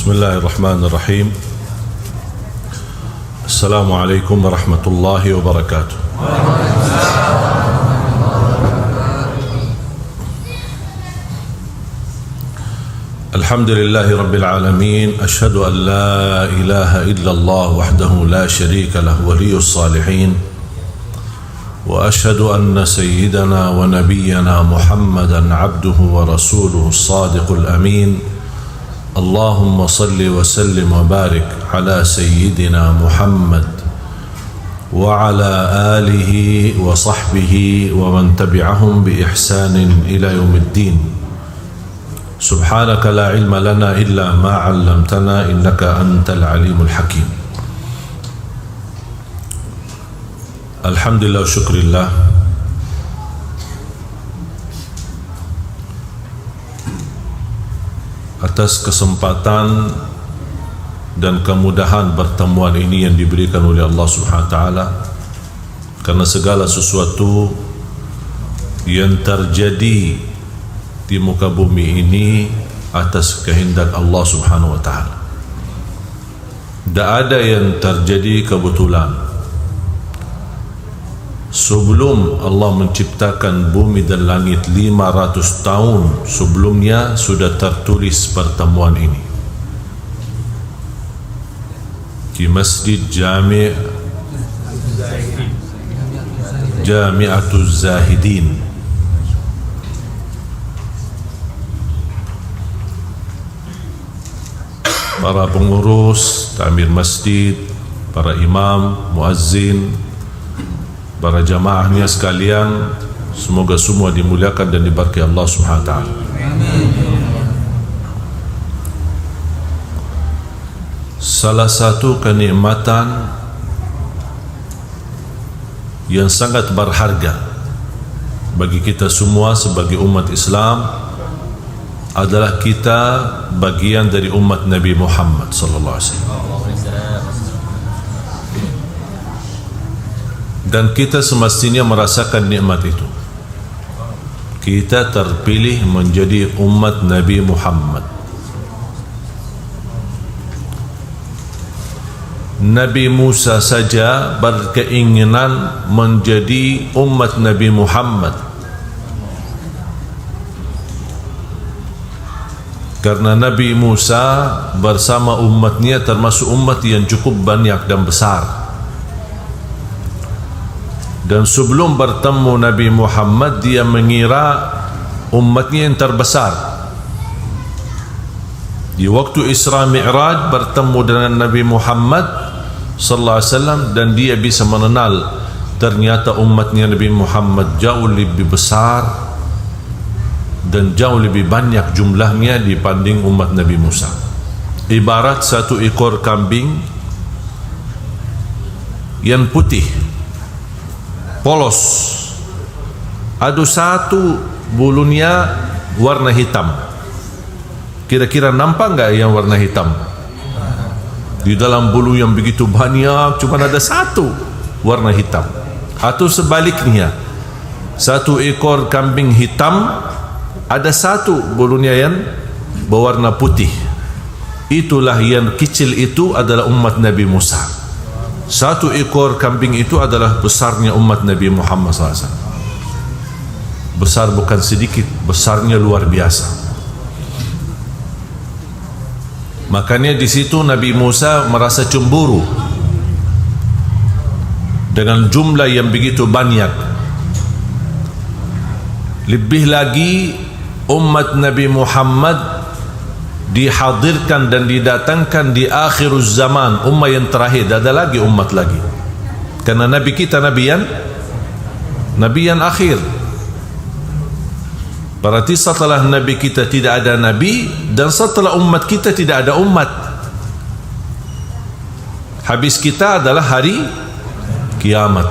Bismillahirrahmanirrahim. Assalamualaikum warahmatullahi wabarakatuh. Alhamdulillahi rabbil alamin. Ashhadu an la ilaha illallah wahdahu la sharika lahu waliyus salihin. Wa ashhadu anna sayyidana wa nabiyyana Muhammadan abduhu wa rasuluhu as-sadiqul amin. Allahumma salli wa sallim wa barik ala sayyidina Muhammad wa ala alihi wa sahbihi wa man tabi'ahum bi ihsanin ila yaumiddin. Subhanaka la ilma lana illa ma 'allamtana innaka antal alimul hakim. Alhamdulillah wa syukrillah. Atas kesempatan dan kemudahan pertemuan ini yang diberikan oleh Allah Subhanahu wa taala, karena segala sesuatu yang terjadi di muka bumi ini atas kehendak Allah Subhanahu wa taala. Tak ada yang terjadi kebetulan. Sebelum Allah menciptakan bumi dan langit 500 tahun sebelumnya sudah tertulis pertemuan ini di Masjid Jami'atuz Zahidin. Para pengurus, takmir masjid, para imam, muazzin, para jamaahnya sekalian, semoga semua dimuliakan dan diberkahi Allah Subhanahu wa taala. Salah satu kenikmatan yang sangat berharga bagi kita semua sebagai umat Islam adalah kita bagian dari umat Nabi Muhammad sallallahu alaihi wasallam. Dan kita semestinya merasakan nikmat itu. Kita terpilih menjadi umat Nabi Muhammad. Nabi Musa saja berkeinginan menjadi umat Nabi Muhammad, karena Nabi Musa bersama umatnya termasuk umat yang cukup banyak dan besar. Dan sebelum bertemu Nabi Muhammad, dia mengira umatnya yang terbesar. Di waktu Isra Mi'raj bertemu dengan Nabi Muhammad sallallahu alaihi wasallam, dan dia bisa mengenal ternyata umatnya Nabi Muhammad jauh lebih besar dan jauh lebih banyak jumlahnya dibanding umat Nabi Musa. Ibarat satu ekor kambing yang putih, polos, ada satu bulunya warna hitam. Kira-kira nampak enggak yang warna hitam? Di dalam bulu yang begitu banyak cuma ada satu warna hitam. Atau sebaliknya, satu ekor kambing hitam, ada satu bulunya yang berwarna putih. Itulah yang kecil itu adalah umat Nabi Musa. Satu ekor kambing itu adalah besarnya umat Nabi Muhammad SAW. Besar bukan sedikit, besarnya luar biasa. Makanya di situ Nabi Musa merasa cemburu dengan jumlah yang begitu banyak. Lebih lagi umat Nabi Muhammad dihadirkan dan didatangkan di akhir zaman, umat yang terakhir. Tak ada lagi umat lagi, karena Nabi kita Nabi yang akhir. Berarti setelah Nabi kita tidak ada Nabi, dan setelah umat kita tidak ada umat. Habis kita adalah hari kiamat.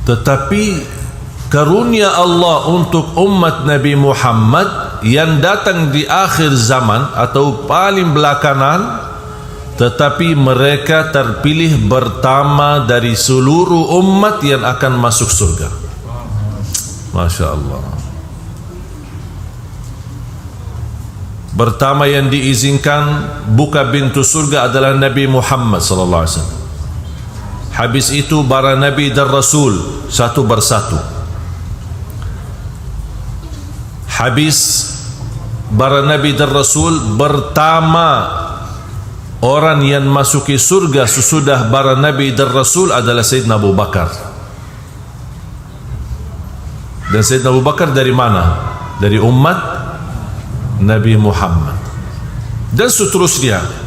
Tetapi karunia Allah untuk umat Nabi Muhammad yang datang di akhir zaman atau paling belakangan, tetapi mereka terpilih pertama dari seluruh umat yang akan masuk surga. Masya Allah. Pertama yang diizinkan buka pintu surga adalah Nabi Muhammad sallallahu alaihi wasallam. Habis itu para nabi dan rasul satu persatu. Habis para nabi dan rasul, pertama orang yang masuki surga sesudah para nabi dan rasul adalah Sayyidina Abu Bakar. Dan Sayyidina Abu Bakar dari mana? Dari umat Nabi Muhammad. Dan seterusnya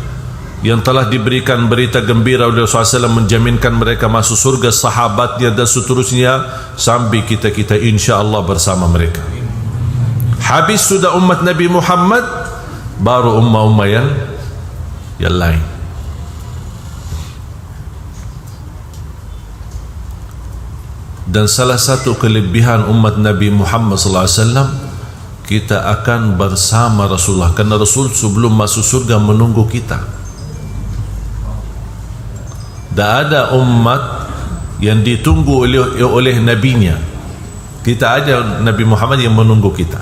yang telah diberikan berita gembira oleh Rasulullah SAW menjaminkan mereka masuk surga, sahabatnya dan seterusnya, sampai kita insya-Allah bersama mereka. Habis sudah umat Nabi Muhammad, baru ummah-ummah yang lain. Dan salah satu kelebihan umat Nabi Muhammad sallallahu alaihi wasallam, kita akan bersama Rasulullah, karena Rasul sebelum masuk surga menunggu kita. Tak ada umat yang ditunggu oleh nabinya. Kita aja Nabi Muhammad yang menunggu kita.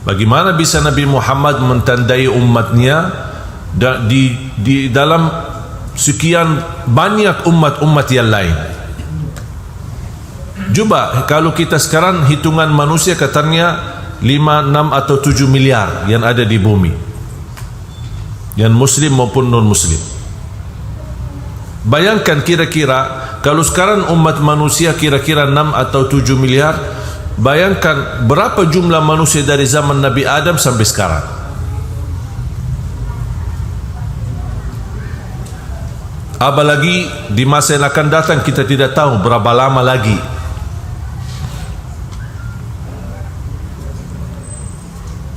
Bagaimana bisa Nabi Muhammad mentandai umatnya di dalam sekian banyak umat-umat yang lain? Coba kalau kita sekarang hitungan manusia katanya 5, 6 atau 7 miliar yang ada di bumi, yang muslim maupun non muslim. Bayangkan kira-kira kalau sekarang umat manusia kira-kira 6 atau 7 miliar, bayangkan berapa jumlah manusia dari zaman Nabi Adam sampai sekarang. Apalagi di masa yang akan datang kita tidak tahu berapa lama lagi.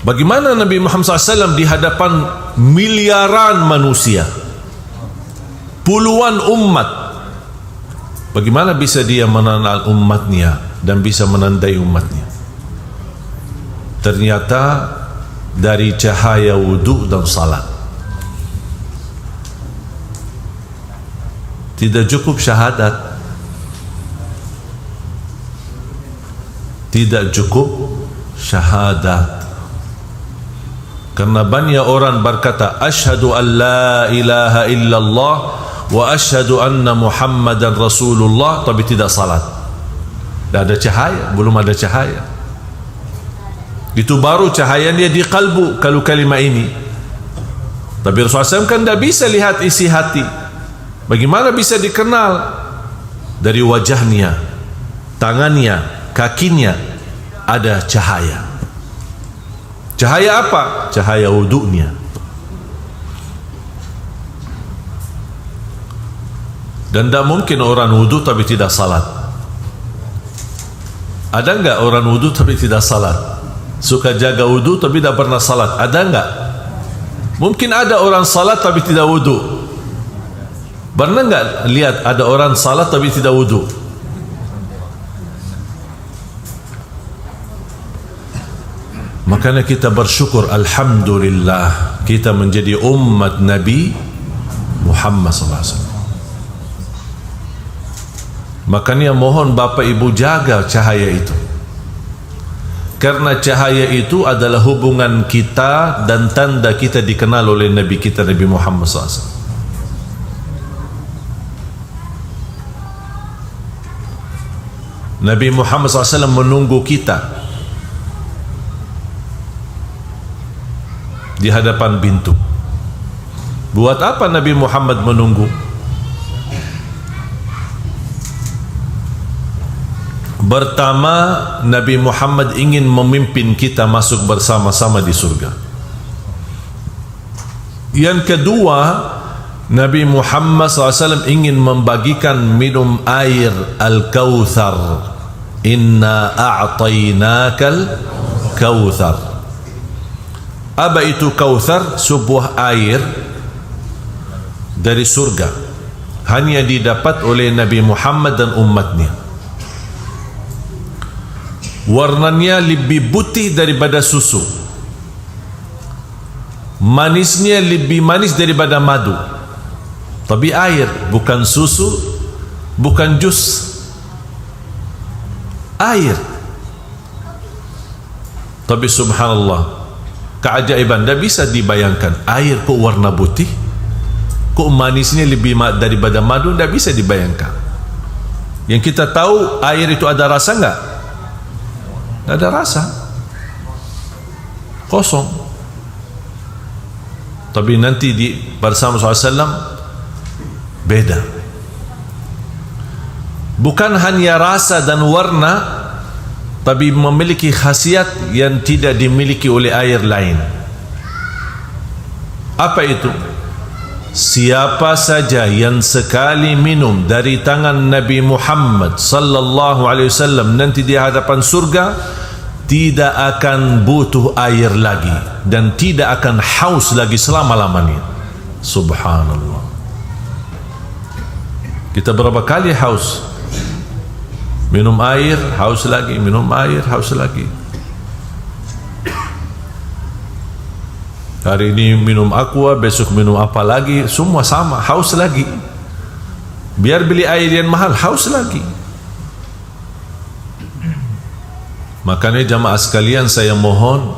Bagaimana Nabi Muhammad SAW di hadapan miliaran manusia, puluhan umat, bagaimana bisa dia mengenal umatnya dan bisa menandai umatnya? Ternyata dari cahaya wudu dan salat. Tidak cukup syahadat, tidak cukup syahadat. Karena banyak orang berkata asyhadu an la ilaha illallah wa asyhadu anna Muhammadan Rasulullah, tapi tidak salat. Tidak ada cahaya, belum ada cahaya. Itu baru cahayanya di kalbu kalau kalimah ini. Tapi Rasulullah SAW kan tidak bisa lihat isi hati. Bagaimana bisa dikenal? Dari wajahnya, tangannya, kakinya ada cahaya. Cahaya apa? Cahaya wudunya. Dan tidak mungkin orang wudu tapi tidak salat. Ada enggak orang wudu tapi tidak salat? Suka jaga wudu tapi tidak pernah salat? Ada enggak? Mungkin ada orang salat tapi tidak wudu. Pernah enggak lihat ada orang salat tapi tidak wudu? Makanya kita bersyukur, alhamdulillah kita menjadi umat Nabi Muhammad SAW. Makanya mohon Bapak Ibu jaga cahaya itu, karena cahaya itu adalah hubungan kita dan tanda kita dikenal oleh Nabi kita Nabi Muhammad SAW. Nabi Muhammad SAW menunggu kita di hadapan pintu. Buat apa Nabi Muhammad menunggu? Pertama, Nabi Muhammad ingin memimpin kita masuk bersama-sama di surga. Yang kedua, Nabi Muhammad SAW ingin membagikan minum air Al-Kautsar. Inna a'tainakal kautsar. Apa itu Kautsar? Sebuah air dari surga, hanya didapat oleh Nabi Muhammad dan umatnya. Warnanya lebih putih daripada susu, manisnya lebih manis daripada madu. Tapi air, bukan susu, bukan jus, air. Tapi subhanallah, keajaiban. Tidak bisa dibayangkan air kok warna putih, kok manisnya lebih daripada madu. Tidak bisa dibayangkan. Yang kita tahu, air itu ada rasa enggak? Tidak ada rasa, kosong. Tapi nanti bersama SAW beda. Bukan hanya rasa dan warna, tapi memiliki khasiat yang tidak dimiliki oleh air lain. Apa itu? Siapa saja yang sekali minum dari tangan Nabi Muhammad sallallahu alaihi wasallam nanti di hadapan surga, tidak akan butuh air lagi dan tidak akan haus lagi selama-lamanya. Subhanallah. Kita berapa kali haus? Minum air, haus lagi, minum air, haus lagi. Hari ini minum aqua, besok minum apa lagi, semua sama, haus lagi. Biar beli air yang mahal, haus lagi. Makanya jamaah sekalian, saya mohon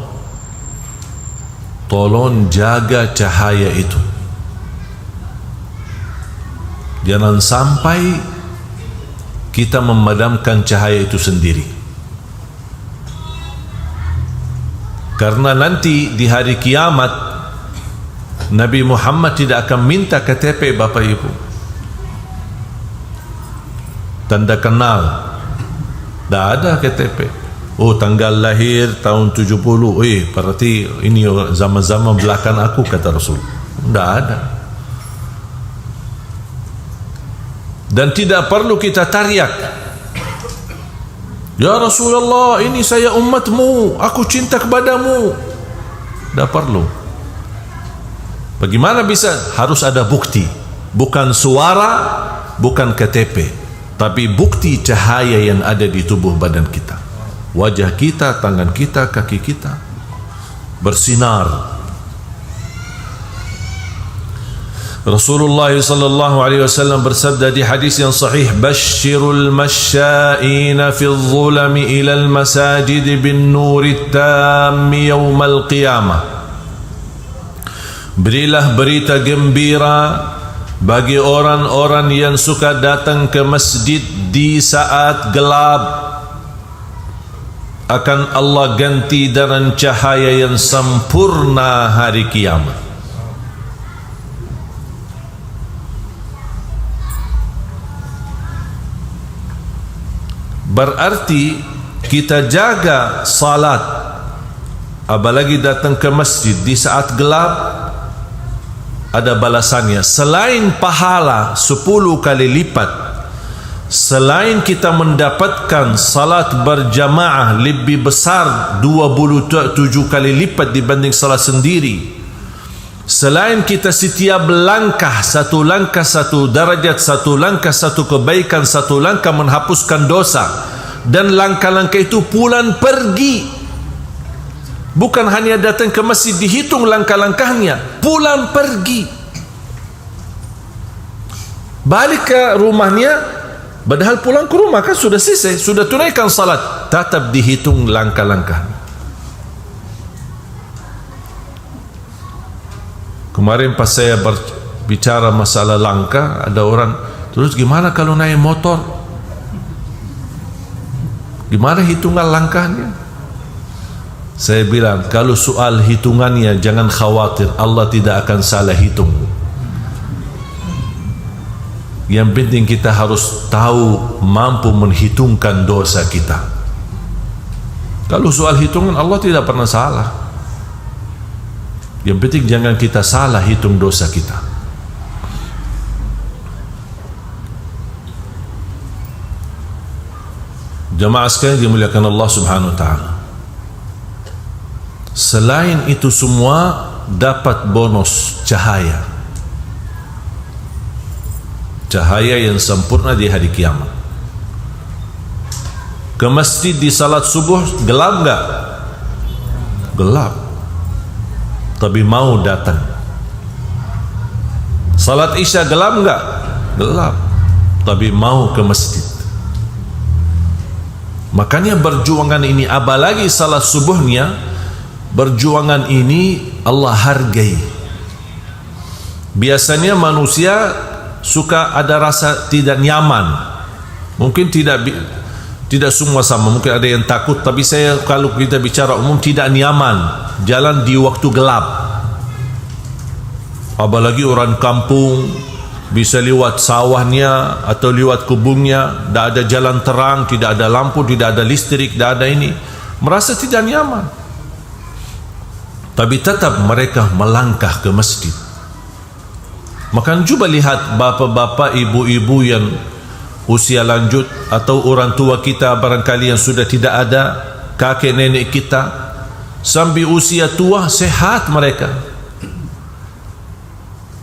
tolong jaga cahaya itu. Jangan sampai kita memadamkan cahaya itu sendiri. Karena nanti di hari kiamat Nabi Muhammad tidak akan minta KTP Bapak Ibu, tanda kenal. Tidak ada KTP. Oh, tanggal lahir tahun 70. Berarti ini zaman-zaman belakang aku, kata Rasul. Tidak ada. Dan tidak perlu kita tariak, ya Rasulullah, ini saya umatmu, aku cinta kepadamu. Tidak perlu. Bagaimana bisa? Harus ada bukti. Bukan suara, bukan KTP, tapi bukti cahaya yang ada di tubuh badan kita. Wajah kita, tangan kita, kaki kita bersinar. Rasulullah sallallahu alaihi wasallam bersabda di hadis yang sahih, "Basyirul masya'ina fil zulami ila al masajid bin nuri tammi yaumal qiyamah." Berilah berita gembira bagi orang-orang yang suka datang ke masjid di saat gelap, akan Allah ganti dengan cahaya yang sempurna hari kiamat. Berarti kita jaga salat, apalagi datang ke masjid di saat gelap, ada balasannya. Selain pahala 10 kali lipat, selain kita mendapatkan salat berjamaah lebih besar 27 kali lipat dibanding salat sendiri, selain kita setiap langkah satu derajat, satu langkah satu kebaikan, satu langkah menghapuskan dosa, dan langkah-langkah itu pulang pergi. Bukan hanya datang ke masjid dihitung langkah-langkahnya, pulang pergi, balik ke rumahnya. Padahal pulang ke rumah kan sudah selesai, sudah tunaikan salat, tetap dihitung langkah-langkah. Kemarin pas saya berbicara masalah langkah, ada orang, terus gimana kalau naik motor? Gimana hitungan langkahnya? Saya bilang, kalau soal hitungannya jangan khawatir, Allah tidak akan salah hitung. Yang penting kita harus tahu, mampu menghitungkan dosa kita. Kalau soal hitungan, Allah tidak pernah salah. Yang penting jangan kita salah hitung dosa kita. Jamaah sekalian dimuliakan Allah Subhanahu wa taala. Selain itu semua, dapat bonus cahaya. Cahaya yang sempurna di hari kiamat. Ke masjid di salat subuh gelap enggak? Gelap. Tapi mau datang. Salat isya gelap enggak? Gelap. Tapi mau ke masjid. Makanya perjuangan ini, apalagi salat subuhnya, Perjuangan ini Allah hargai. Biasanya manusia suka ada rasa tidak nyaman. Mungkin tidak semua sama, mungkin ada yang takut, tapi kalau kita bicara umum, tidak nyaman jalan di waktu gelap. Apalagi orang kampung bisa lewat sawahnya atau lewat kebunnya, tidak ada jalan terang, tidak ada lampu, tidak ada listrik, tidak ada ini, merasa tidak nyaman. Tapi tetap mereka melangkah ke masjid. Maka coba lihat bapa-bapa, ibu-ibu yang usia lanjut, atau orang tua kita barangkali yang sudah tidak ada, kakek nenek kita, sampai usia tua sehat mereka,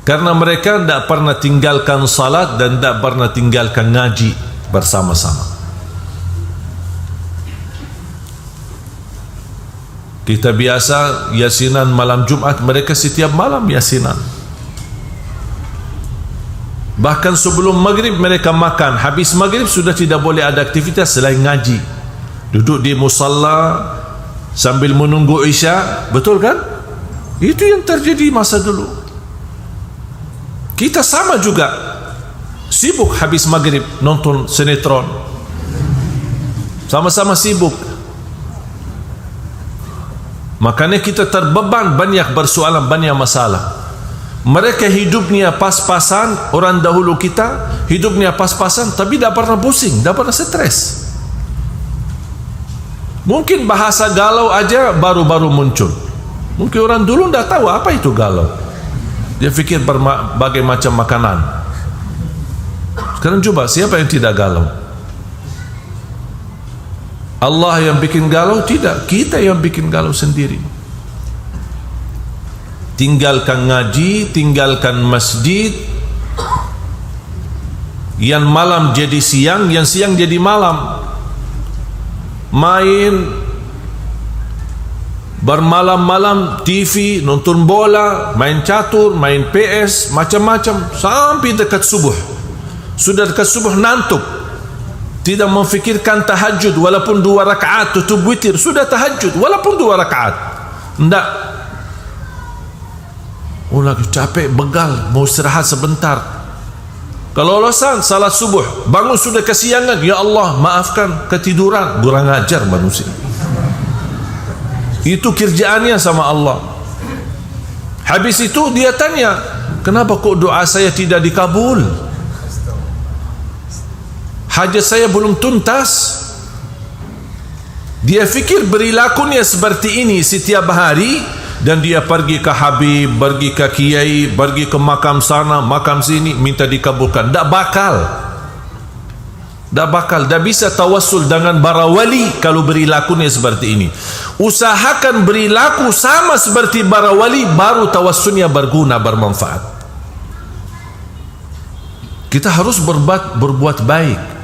karena mereka tidak pernah tinggalkan salat dan tidak pernah tinggalkan ngaji bersama-sama. Kita biasa yasinan malam Jumat, mereka setiap malam yasinan. Bahkan sebelum maghrib mereka makan, habis maghrib sudah tidak boleh ada aktivitas selain ngaji. Duduk di musalla sambil menunggu isya, betul kan? Itu yang terjadi masa dulu. Kita sama juga, sibuk habis maghrib nonton sinetron, sama-sama sibuk. Makanya kita terbeban banyak persoalan, banyak masalah. Mereka hidupnya pas-pasan, orang dahulu kita hidupnya pas-pasan, tapi tidak pernah pusing, tidak pernah stres. Mungkin bahasa galau aja baru-baru muncul. Mungkin orang dulu tidak tahu apa itu galau. Dia fikir berbagai macam makanan. Sekarang coba, siapa yang tidak galau? Allah yang bikin galau? Tidak, kita yang bikin galau sendiri. Tinggalkan ngaji, tinggalkan masjid, yang malam jadi siang, yang siang jadi malam, main bermalam-malam TV, nonton bola, main catur, main PS, macam-macam sampai dekat subuh. Sudah dekat subuh ngantuk, tidak memfikirkan tahajud walaupun 2 rakaat, tutup witir, sudah tahajud walaupun 2 rakaat. Tidak, oh lagi capek, begal, mau istirahat sebentar. Kalau alasan salat subuh, bangun sudah kesiangan, ya Allah maafkan ketiduran, kurang ajar manusia. Itu kerjaannya sama Allah. Habis itu dia tanya, kenapa kok doa saya tidak dikabul? Hajat saya belum tuntas. Dia fikir perilakunya seperti ini setiap hari, dan dia pergi ke Habib, pergi ke Kiai, pergi ke makam sana, makam sini, minta dikabulkan. Tak bakal. Tak bakal. Tak bisa tawassul dengan para wali kalau perilakunya seperti ini. Usahakan perilaku sama seperti para wali, baru tawassulnya berguna, bermanfaat. Kita harus berbuat baik.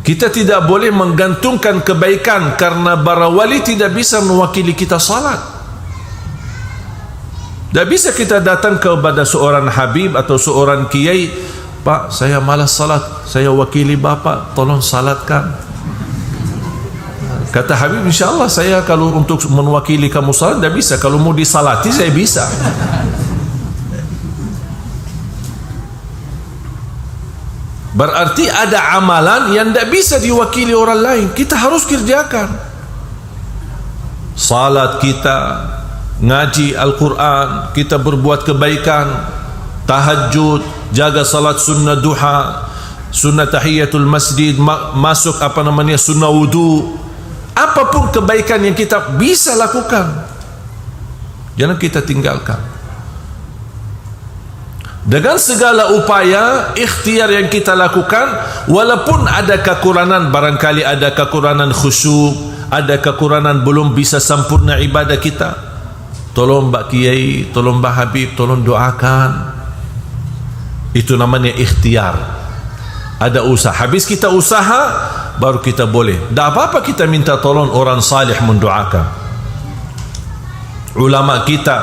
Kita tidak boleh menggantungkan kebaikan, karena para wali tidak bisa mewakili kita salat. Tak bisa kita datang kepada seorang habib atau seorang kiai, Pak, saya malas salat, saya wakili bapak, tolong salatkan. Kata habib, insyaAllah saya kalau untuk mewakili kamu salat tak bisa, kalau mau disalati saya bisa. Berarti ada amalan yang tak bisa diwakili orang lain, kita harus kerjakan. Salat kita, ngaji Al-Quran, kita berbuat kebaikan, tahajud, jaga salat sunnah duha, sunnah tahiyatul masjid, masuk sunnah wudu. Apapun kebaikan yang kita bisa lakukan, jangan kita tinggalkan. Dengan segala upaya, ikhtiar yang kita lakukan, walaupun ada kekurangan, barangkali ada kekurangan khusyuk, ada kekurangan belum bisa sempurna ibadah kita, tolong Mbak Kiai, tolong Mbak Habib, tolong doakan. Itu namanya ikhtiar. Ada usaha. Habis kita usaha, baru kita boleh. Tak apa-apa kita minta tolong orang salih mendoakan. Ulama kita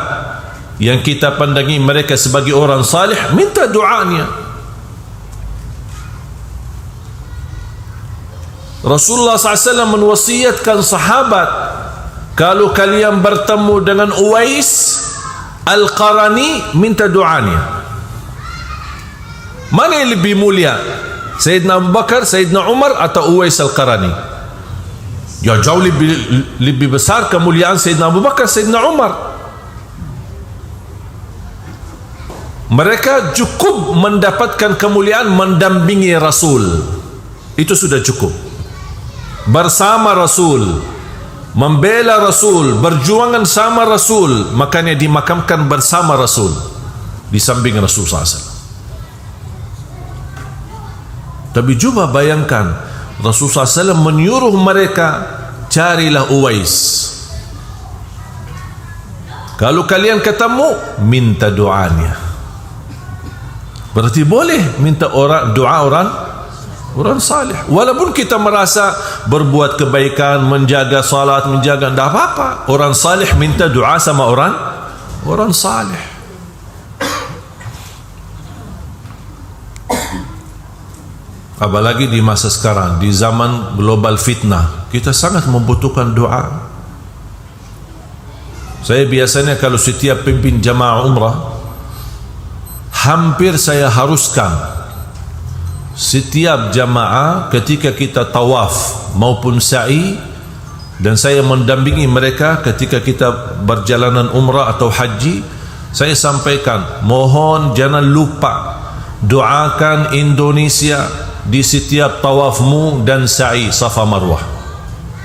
yang kita pandangi mereka sebagai orang salih, minta doanya. Rasulullah SAW menwasiatkan sahabat kalau kalian bertemu dengan Uwais Al-Qarani, minta doanya. Mana yang lebih mulia, Sayyidina Abu Bakar, Sayyidina Umar, atau Uwais Al-Qarani? Ya, jauh lebih besar kemuliaan Sayyidina Abu Bakar, Sayyidina Umar. Mereka cukup mendapatkan kemuliaan mendampingi Rasul, itu sudah cukup. Bersama Rasul, membela Rasul, berjuangan sama Rasul, makanya dimakamkan bersama Rasul di samping Rasul SAW. Tapi cuba bayangkan, Rasulullah SAW menyuruh mereka, carilah Uwais. Kalau kalian ketemu, minta doanya. Berarti boleh minta doa orang salih. Walaupun kita merasa berbuat kebaikan, menjaga salat, menjaga, tidak apa-apa. Orang salih minta doa sama orang salih. Apalagi di masa sekarang, di zaman global fitnah, kita sangat membutuhkan doa. Saya biasanya kalau setiap pimpin jamaah umrah, hampir saya haruskan setiap jamaah ketika kita tawaf maupun sa'i, dan saya mendampingi mereka ketika kita berjalanan umrah atau haji, saya sampaikan, mohon jangan lupa doakan Indonesia di setiap tawafmu dan sa'i Safa Marwah.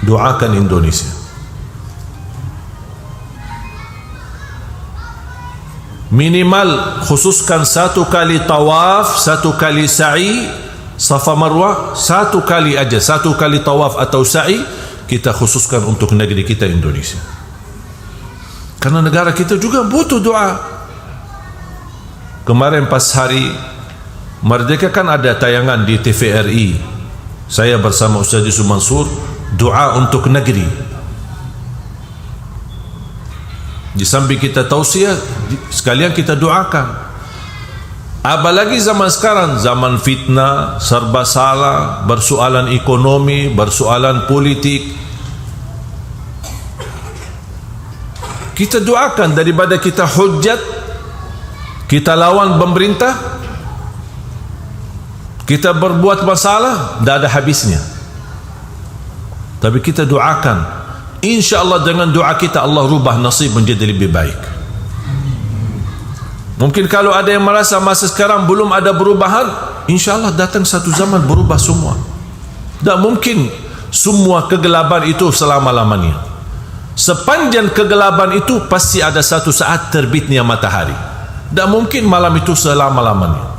Doakan Indonesia. Minimal khususkan 1 kali tawaf, 1 kali sa'i Safa Marwah, 1 kali aja, 1 kali tawaf atau sa'i kita khususkan untuk negeri kita Indonesia. Karena negara kita juga butuh doa. Kemarin pas hari Merdeka kan ada tayangan di TVRI. Saya bersama Ustaz Yusuf Mansur doa untuk negeri. Di samping kita tausiah, sekalian kita doakan. Apalagi zaman sekarang, zaman fitnah, serba salah, bersoalan ekonomi, bersoalan politik. Kita doakan daripada kita hujat, kita lawan pemerintah, kita berbuat masalah, tidak ada habisnya. Tapi kita doakan, InsyaAllah dengan doa kita Allah rubah nasib menjadi lebih baik. Mungkin kalau ada yang merasa masa sekarang belum ada perubahan, InsyaAllah datang satu zaman berubah semua. Tak mungkin semua kegelapan itu selama-lamanya. Sepanjang kegelapan itu pasti ada satu saat terbitnya matahari. Tak mungkin malam itu selama-lamanya.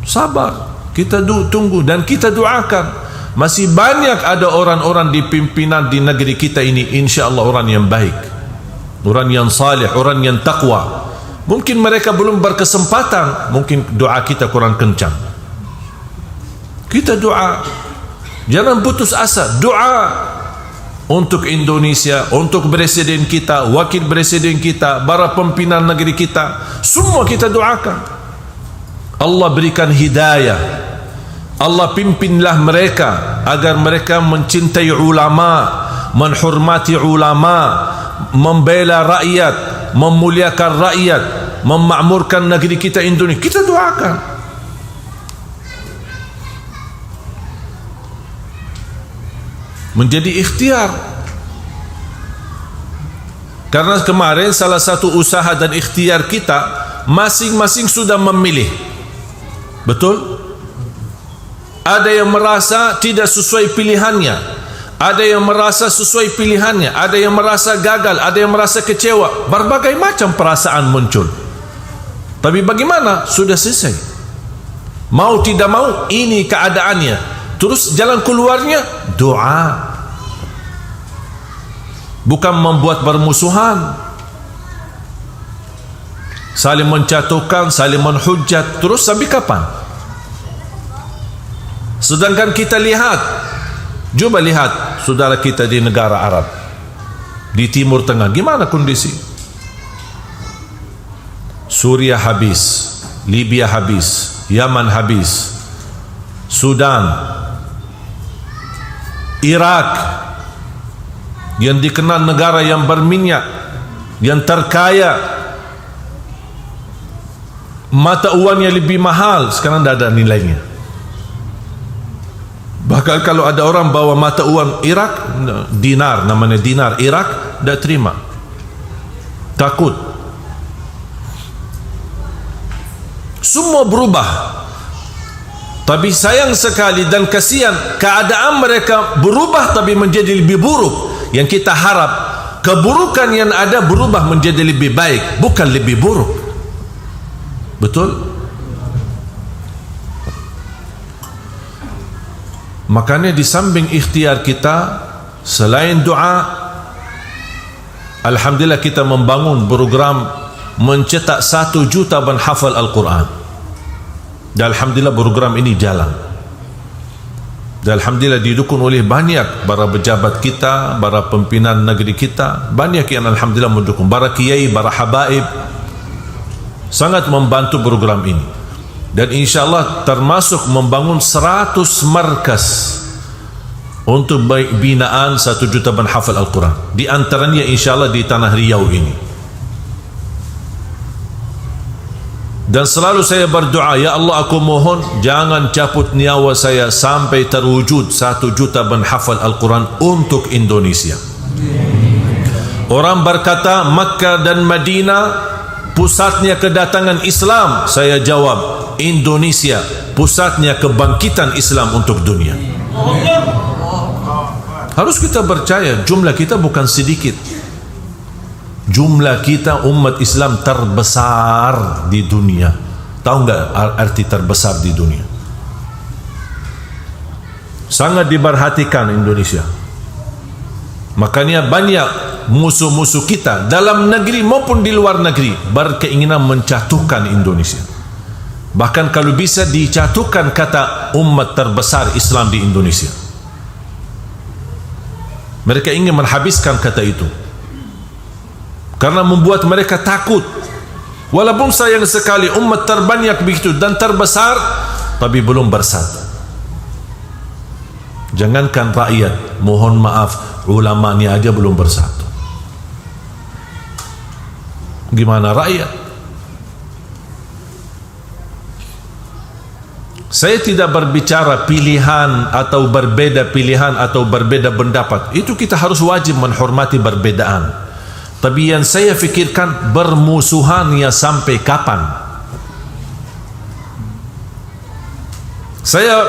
Sabar, kita tunggu dan kita doakan. Masih banyak ada orang-orang di pimpinan di negeri kita ini, InsyaAllah orang yang baik, orang yang salih, orang yang taqwa. Mungkin mereka belum berkesempatan, mungkin doa kita kurang kencang. Kita doa, jangan putus asa. Doa untuk Indonesia, untuk presiden kita, wakil presiden kita, para pimpinan negeri kita, semua kita doakan. Allah berikan hidayah, Allah pimpinlah mereka agar mereka mencintai ulama, menghormati ulama, membela rakyat, memuliakan rakyat, memakmurkan negeri kita Indonesia. Kita doakan. Menjadi ikhtiar. Karena kemarin salah satu usaha dan ikhtiar kita, masing-masing sudah memilih. Betul? Ada yang merasa tidak sesuai pilihannya, ada yang merasa sesuai pilihannya, ada yang merasa gagal, ada yang merasa kecewa. Berbagai macam perasaan muncul. Tapi bagaimana? Sudah selesai. Mau tidak mau, ini keadaannya. Terus jalan keluarnya doa. Bukan membuat bermusuhan, saling menjatuhkan, saling menhujat. Terus sampai kapan? Sedangkan kita lihat, coba lihat saudara kita di negara Arab, di Timur Tengah, gimana kondisi? Suriah habis, Libya habis, Yaman habis, Sudan, Irak, yang dikenal negara yang berminyak, yang terkaya, mata uangnya lebih mahal, sekarang tidak ada nilainya. Bahkan kalau ada orang bawa mata uang Irak, dinar, namanya dinar Irak, tidak terima, takut. Semua berubah. Tapi sayang sekali dan kasihan, keadaan mereka berubah tapi menjadi lebih buruk. Yang kita harap keburukan yang ada berubah menjadi lebih baik, bukan lebih buruk. Betul? Makanya di samping ikhtiar kita, selain doa, alhamdulillah kita membangun program mencetak 1 juta penghafal Al-Quran. Dan alhamdulillah program ini jalan. Dan alhamdulillah didukung oleh banyak para pejabat kita, para pimpinan negeri kita, banyak yang alhamdulillah mendukung, para kiai, para habaib sangat membantu program ini. Dan insyaallah termasuk membangun 100 markas untuk binaan 1 juta penghafal Al-Quran. Di antaranya insyaallah di tanah Riau ini. Dan selalu saya berdoa, ya Allah, aku mohon jangan cabut nyawa saya sampai terwujud 1 juta penghafal Al-Quran untuk Indonesia. Orang berkata Makkah dan Madinah pusatnya kedatangan Islam. Saya jawab, Indonesia pusatnya kebangkitan Islam untuk dunia. Harus kita percaya, jumlah kita bukan sedikit. Jumlah kita umat Islam terbesar di dunia. Tahu enggak arti terbesar di dunia? Sangat diperhatikan Indonesia. Makanya banyak musuh-musuh kita dalam negeri maupun di luar negeri berkeinginan menjatuhkan Indonesia. Bahkan kalau bisa dijatuhkan kata umat terbesar Islam di Indonesia. Mereka ingin menghabiskan kata itu, karena membuat mereka takut. Walaupun sayang sekali umat terbanyak begitu dan terbesar, tapi belum bersatu. Jangankan rakyat, mohon maaf, ulamanya aja belum bersatu. Gimana rakyat? Saya tidak berbicara pilihan atau berbeda pilihan atau berbeda pendapat. Itu kita harus wajib menghormati perbedaan. Tapi yang saya fikirkan, bermusuhannya sampai kapan? Saya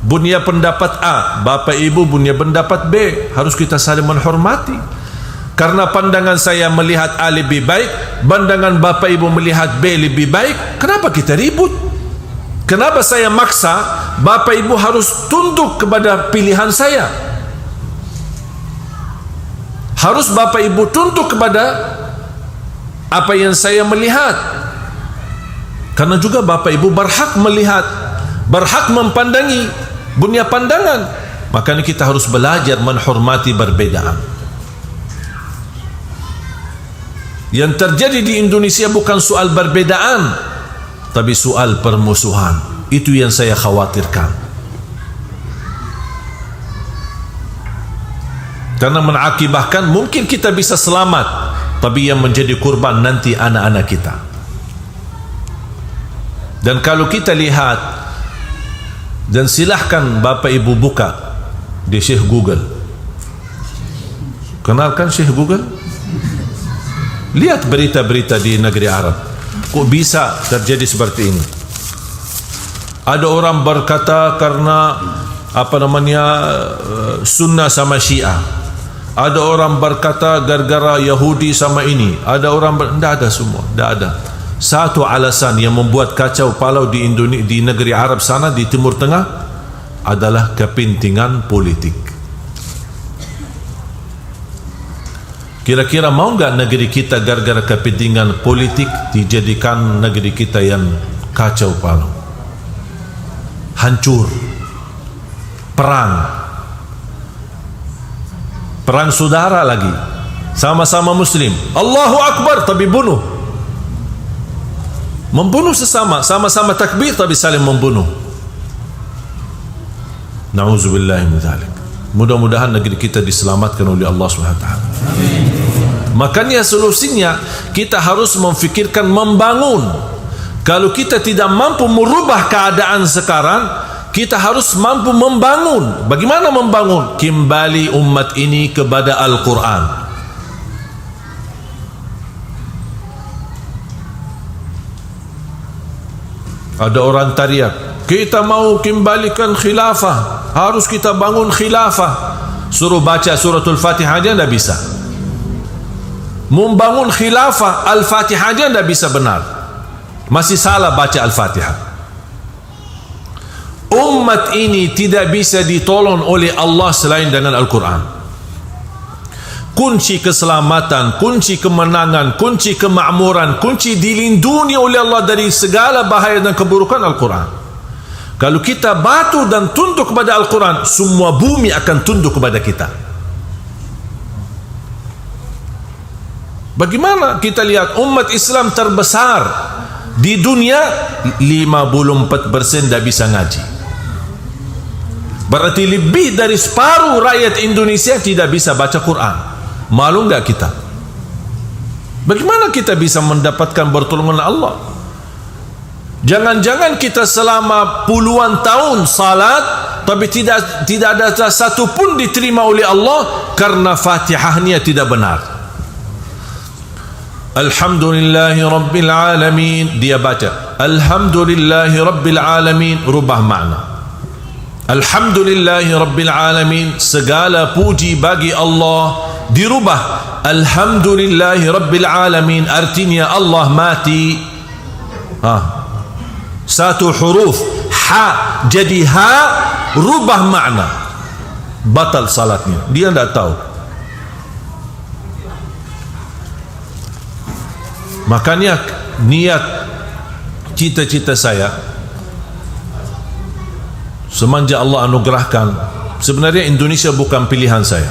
punya pendapat A, Bapak Ibu punya pendapat B, harus kita saling menghormati. Karena pandangan saya melihat A lebih baik, pandangan Bapak Ibu melihat B lebih baik, kenapa kita ribut? Kenapa saya maksa Bapak Ibu harus tunduk kepada pilihan saya? Harus Bapak Ibu tunduk kepada apa yang saya melihat. Karena juga Bapak Ibu berhak melihat, berhak mempandangi, punya pandangan. Makanya kita harus belajar menghormati perbedaan. Yang terjadi di Indonesia bukan soal perbedaan, tapi soal permusuhan. Itu yang saya khawatirkan. Karena mengakibatkan mungkin kita bisa selamat, tapi yang menjadi kurban nanti anak-anak kita. Dan kalau kita lihat, dan silahkan Bapak Ibu buka di Syekh Google. Kenalkan Syekh Google? Lihat berita-berita di negeri Arab. Kok bisa terjadi seperti ini? Ada orang berkata karena sunnah sama Syiah. Ada orang berkata gara-gara Yahudi sama ini. Ada orang tidak ada semua, tidak ada. Satu alasan yang membuat kacau balau di Indonesia, di negeri Arab sana, di Timur Tengah, adalah kepentingan politik. Kira-kira mau enggak negeri kita gara-gara kepentingan politik dijadikan negeri kita yang kacau balau, hancur, perang saudara lagi, sama-sama muslim, Allahu Akbar tapi membunuh sesama, sama-sama takbir tapi saling membunuh. Na'udzubillah min dzalik. Mudah-mudahan negeri kita diselamatkan oleh Allah SWT. Makanya solusinya kita harus memfikirkan membangun. Kalau kita tidak mampu merubah keadaan sekarang, kita harus mampu membangun. Bagaimana membangun? Kembali umat ini kepada Al-Quran. Ada orang teriak, kita mau kembalikan khilafah, harus kita bangun khilafah. Suruh baca suratul Fatihah aja tidak bisa. Membangun khilafah, Al-Fatihah aja tidak bisa benar, masih salah baca Al-Fatihah. Umat ini tidak bisa ditolong oleh Allah selain dengan Al-Quran. Kunci keselamatan, kunci kemenangan, kunci kemakmuran, kunci dilindungi oleh Allah dari segala bahaya dan keburukan Al-Quran. Kalau kita batu dan tunduk kepada Al-Quran, semua bumi akan tunduk kepada kita. Bagaimana kita lihat umat Islam terbesar di dunia, 54% tidak bisa ngaji. Berarti lebih dari separuh rakyat Indonesia tidak bisa baca Quran. Malu enggak kita? Bagaimana kita bisa mendapatkan pertolongan Allah? Jangan-jangan kita selama puluhan tahun salat, tapi tidak ada satu pun diterima oleh Allah karena Fatihahnya tidak benar. Alhamdulillahi Rabbil Alamin, dia baca Alhamdulillahi Rabbil Alamin, rubah makna. Alhamdulillahi Rabbil Alamin, segala puji bagi Allah, dirubah Alhamdulillahi Rabbil Alamin, artinya Allah mati. Satu huruf ha jadi ha, rubah makna, batal salatnya. Dia tidak tahu. Makanya niat cita-cita saya semenjak Allah anugerahkan, sebenarnya Indonesia bukan pilihan saya,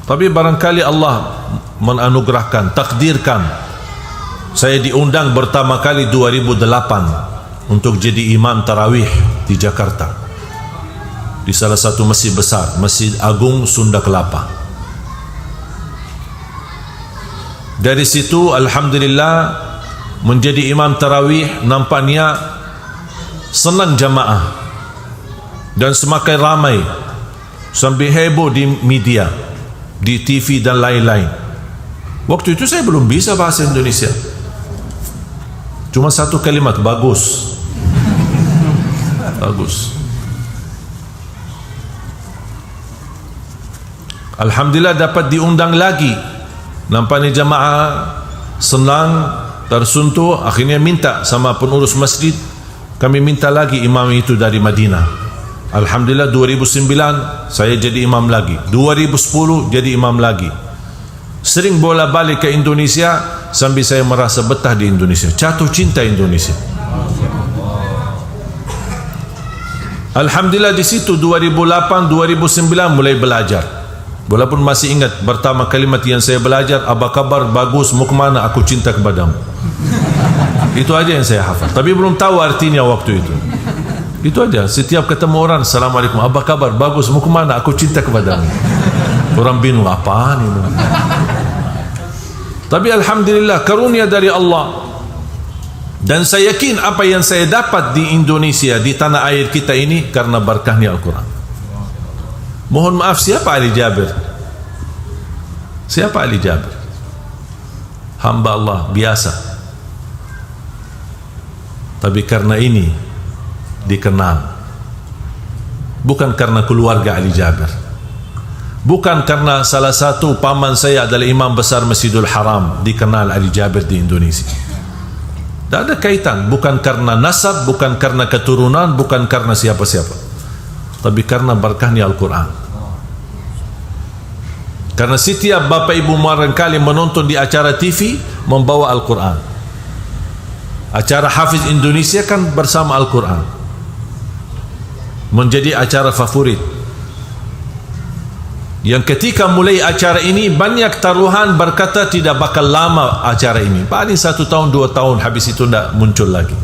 tapi barangkali Allah menanugerahkan, takdirkan saya diundang pertama kali 2008 untuk jadi imam tarawih di Jakarta, di salah satu masjid besar, Masjid Agung Sunda Kelapa. Dari situ alhamdulillah menjadi imam tarawih, nampaknya senang jamaah dan semakin ramai sampai heboh di media, di TV dan lain-lain. Waktu itu saya belum bisa bahasa Indonesia, cuma satu kalimat, bagus. Bagus. Alhamdulillah dapat diundang lagi. Nampaknya jamaah senang, tersentuh. Akhirnya minta sama pengurus masjid, kami minta lagi imam itu dari Madinah. Alhamdulillah 2009 saya jadi imam lagi, 2010 jadi imam lagi. Sering bola balik ke Indonesia sambil saya merasa betah di Indonesia, jatuh cinta Indonesia. Alhamdulillah di situ 2008 2009 mulai belajar. Walaupun masih ingat pertama kalimat yang saya belajar, apa kabar, bagus, mau kemana, aku cinta kepadamu. Itu aja yang saya hafal, tapi belum tahu artinya waktu itu. Itu aja, setiap ketemu orang, Assalamualaikum, apa kabar, bagus, mau kemana, aku cinta kepadamu. Orang bingung, apaan ini? Tapi alhamdulillah karunia dari Allah. Dan saya yakin apa yang saya dapat di Indonesia, di tanah air kita ini, karena berkahnya Al-Quran. Mohon maaf, siapa Ali Jabir? Siapa Ali Jabir? Hamba Allah biasa, tapi karena ini dikenal. Bukan karena keluarga Ali Jabir, bukan karena salah satu paman saya adalah imam besar Masjidul Haram, dikenal Ali Jabir di Indonesia. Tidak ada kaitan, bukan karena nasab, bukan karena keturunan, bukan karena siapa-siapa, tapi karena berkahnya Al-Quran. Karena setiap bapak ibu barangkali menonton di acara TV membawa Al-Quran. Acara Hafiz Indonesia kan bersama Al-Quran, menjadi acara favorit. Yang ketika mulai acara ini banyak taruhan berkata tidak bakal lama acara ini, paling 1 tahun 2 tahun, habis itu tidak muncul lagi.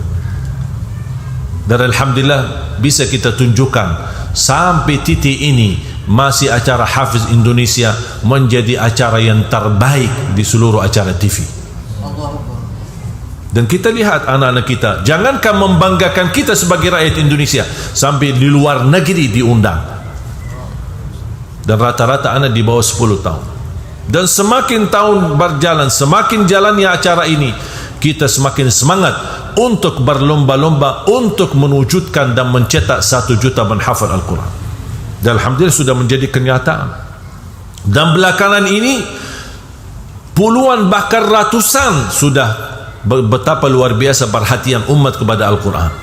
Dan alhamdulillah bisa kita tunjukkan sampai titik ini masih acara Hafiz Indonesia menjadi acara yang terbaik di seluruh acara TV. Dan kita lihat anak-anak kita, jangankan membanggakan kita sebagai rakyat Indonesia, sampai di luar negeri diundang. Dan rata-rata anak di bawah 10 tahun. Dan semakin tahun berjalan, semakin jalannya acara ini, kita semakin semangat untuk berlomba-lomba untuk menwujudkan dan mencetak 1 juta menghafal Al-Quran. Dan alhamdulillah sudah menjadi kenyataan. Dan belakangan ini puluhan bahkan ratusan sudah. Betapa luar biasa perhatian umat kepada Al-Quran.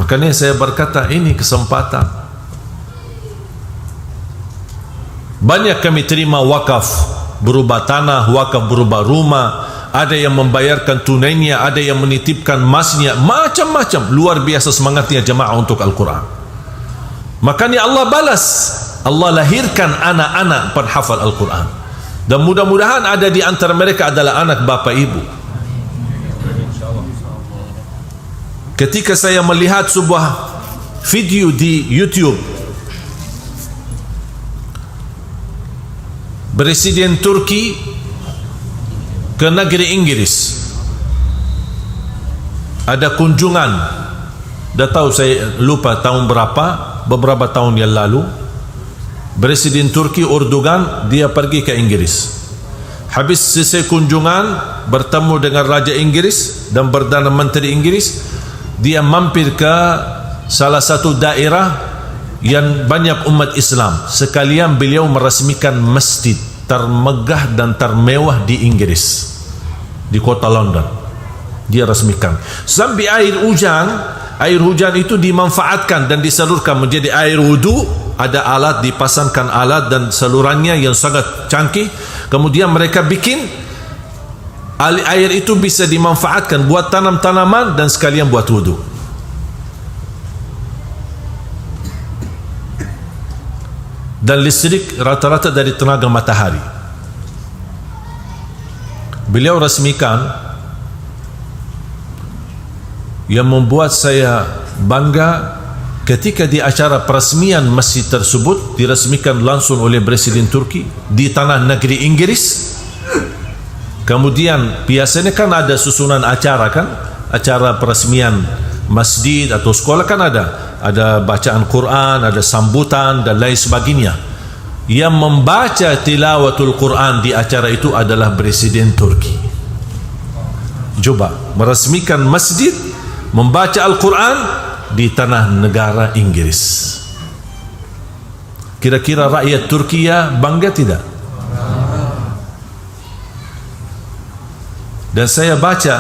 Makanya saya berkata, ini kesempatan. Banyak kami terima wakaf, berubah tanah, wakaf berubah rumah, ada yang membayarkan tunainya, ada yang menitipkan emasnya, macam-macam. Luar biasa semangatnya jemaah untuk Al-Quran. Makanya Allah balas, Allah lahirkan anak-anak penghafal Al-Quran. Dan mudah-mudahan ada di antara mereka adalah anak bapa ibu. Ketika saya melihat sebuah video di YouTube, Presiden Turki ke negeri Inggris, ada kunjungan. Dah tahu saya lupa tahun berapa, beberapa tahun yang lalu. Presiden Turki Erdogan dia pergi ke Inggris. Habis selesai kunjungan, bertemu dengan Raja Inggris dan Perdana Menteri Inggris, dia mampir ke salah satu daerah yang banyak umat Islam. Sekalian beliau meresmikan masjid termegah dan termewah di Inggris, di kota London. Dia resmikan. Sampai air hujan itu dimanfaatkan dan disalurkan menjadi air wudu. Ada alat, dipasangkan alat dan salurannya yang sangat canggih. Kemudian mereka bikin air itu bisa dimanfaatkan buat tanam-tanaman dan sekalian buat wudu. Dan listrik rata-rata dari tenaga matahari. Beliau resmikan. Yang membuat saya bangga, ketika di acara peresmian masjid tersebut diresmikan langsung oleh Presiden Turki di tanah negeri Inggris. Kemudian biasanya kan ada susunan acara kan, acara peresmian masjid atau sekolah kan ada bacaan Quran, ada sambutan dan lain sebagainya. Yang membaca tilawatul Quran di acara itu adalah Presiden Turki. Coba meresmikan masjid, membaca Al-Quran di tanah negara Inggris. Kira-kira rakyat Turki bangga tidak? Dan saya baca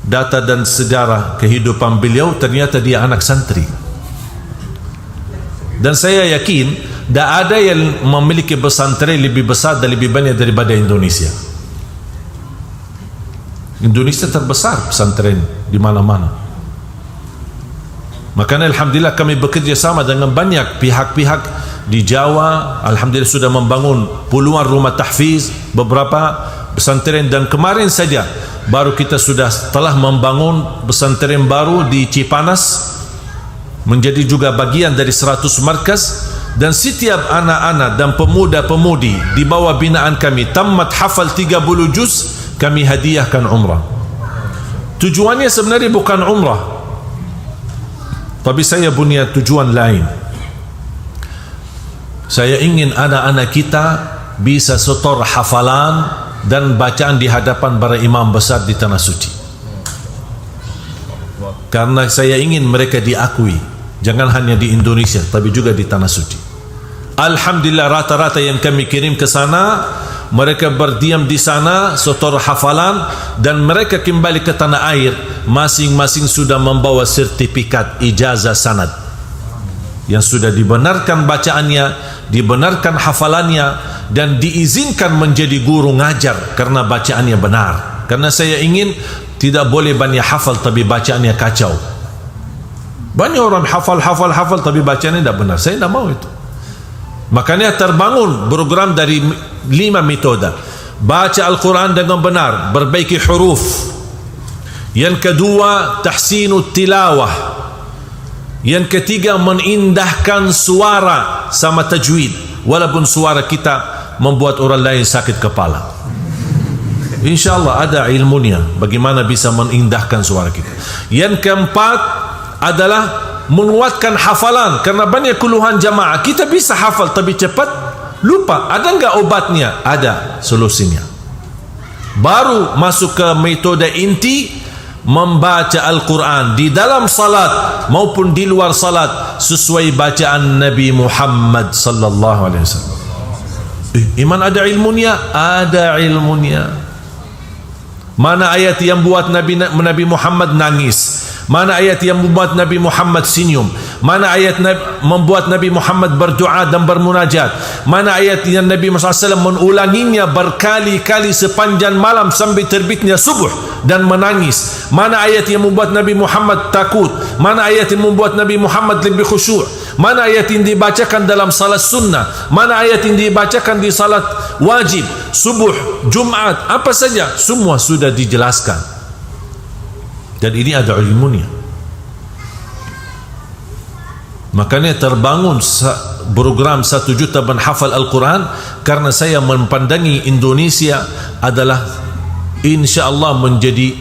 data dan sejarah kehidupan beliau, ternyata dia anak santri. Dan saya yakin tidak ada yang memiliki pesantren lebih besar dan lebih banyak daripada Indonesia. Indonesia terbesar pesantren di mana-mana. Makanya alhamdulillah kami bekerja sama dengan banyak pihak-pihak di Jawa. Alhamdulillah sudah membangun puluhan rumah tahfiz, beberapa pesantren, dan kemarin saja baru kita telah membangun pesantren baru di Cipanas, menjadi juga bagian dari 100 markas. Dan setiap anak-anak dan pemuda-pemudi di bawah binaan kami tamat hafal 30 juz, kami hadiahkan umrah. Tujuannya sebenarnya bukan umrah, tapi saya punya tujuan lain. Saya ingin anak-anak kita bisa setor hafalan dan bacaan di hadapan para imam besar di Tanah Suci. Karena saya ingin mereka diakui, jangan hanya di Indonesia tapi juga di Tanah Suci. Alhamdulillah rata-rata yang kami kirim ke sana, mereka berdiam di sana, setor hafalan, dan mereka kembali ke tanah air masing-masing sudah membawa sertifikat ijazah sanad yang sudah dibenarkan bacaannya, dibenarkan hafalannya, dan diizinkan menjadi guru ngajar karena bacaannya benar. Karena saya ingin tidak boleh banyak hafal tapi bacaannya kacau. Banyak orang hafal tapi bacaannya tidak benar. Saya tidak mau itu. Makanya terbangun program dari 5 metode. Baca Al-Quran dengan benar, perbaiki huruf. Yang kedua, tahsinut tilawah. Yang ketiga, menindahkan suara sama tajwid, walaupun suara kita membuat orang lain sakit kepala. InsyaAllah ada ilmunya bagaimana bisa menindahkan suara kita. Yang keempat adalah menguatkan hafalan, karena banyak keluhan jamaah, kita bisa hafal tapi cepat lupa. Ada enggak obatnya? Ada solusinya. Baru masuk ke metode inti, membaca Al-Quran di dalam salat maupun di luar salat sesuai bacaan Nabi Muhammad sallallahu alaihi wasallam. Iman ada ilmunya? Ada ilmunya. Mana ayat yang buat Nabi Muhammad nangis? Mana ayat yang membuat Nabi Muhammad senyum? Mana ayat membuat Nabi Muhammad berdoa dan bermunajat? Mana ayat yang Nabi Muhammad SAW mengulanginya berkali-kali sepanjang malam sampai terbitnya subuh dan menangis? Mana ayat yang membuat Nabi Muhammad takut? Mana ayat yang membuat Nabi Muhammad lebih khusyuk? Mana ayat yang dibacakan dalam salat sunnah? Mana ayat yang dibacakan di salat wajib, subuh, Jumat, apa saja? Semua sudah dijelaskan. Dan ini ada ilmunya. Makanya terbangun program 1 juta menghafal Al-Quran, karena saya mempandangi Indonesia adalah insya-Allah menjadi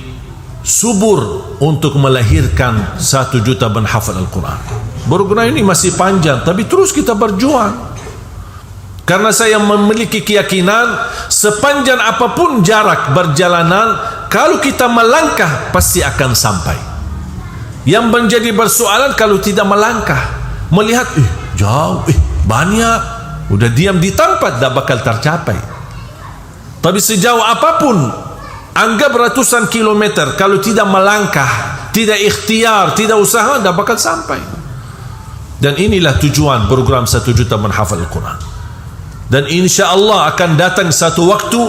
subur untuk melahirkan 1 juta menghafal Al-Quran. Program ini masih panjang, tapi terus kita berjuang. Karena saya memiliki keyakinan sepanjang apapun jarak perjalanan, kalau kita melangkah pasti akan sampai. Yang menjadi persoalan kalau tidak melangkah, melihat jauh, banyak, udah diam di tempat, tak bakal tercapai. Tapi sejauh apapun, anggap ratusan kilometer, kalau tidak melangkah, tidak ikhtiar, tidak usaha, tak bakal sampai. Dan inilah tujuan program 1 juta menghafal Al-Quran. Dan insya Allah akan datang satu waktu,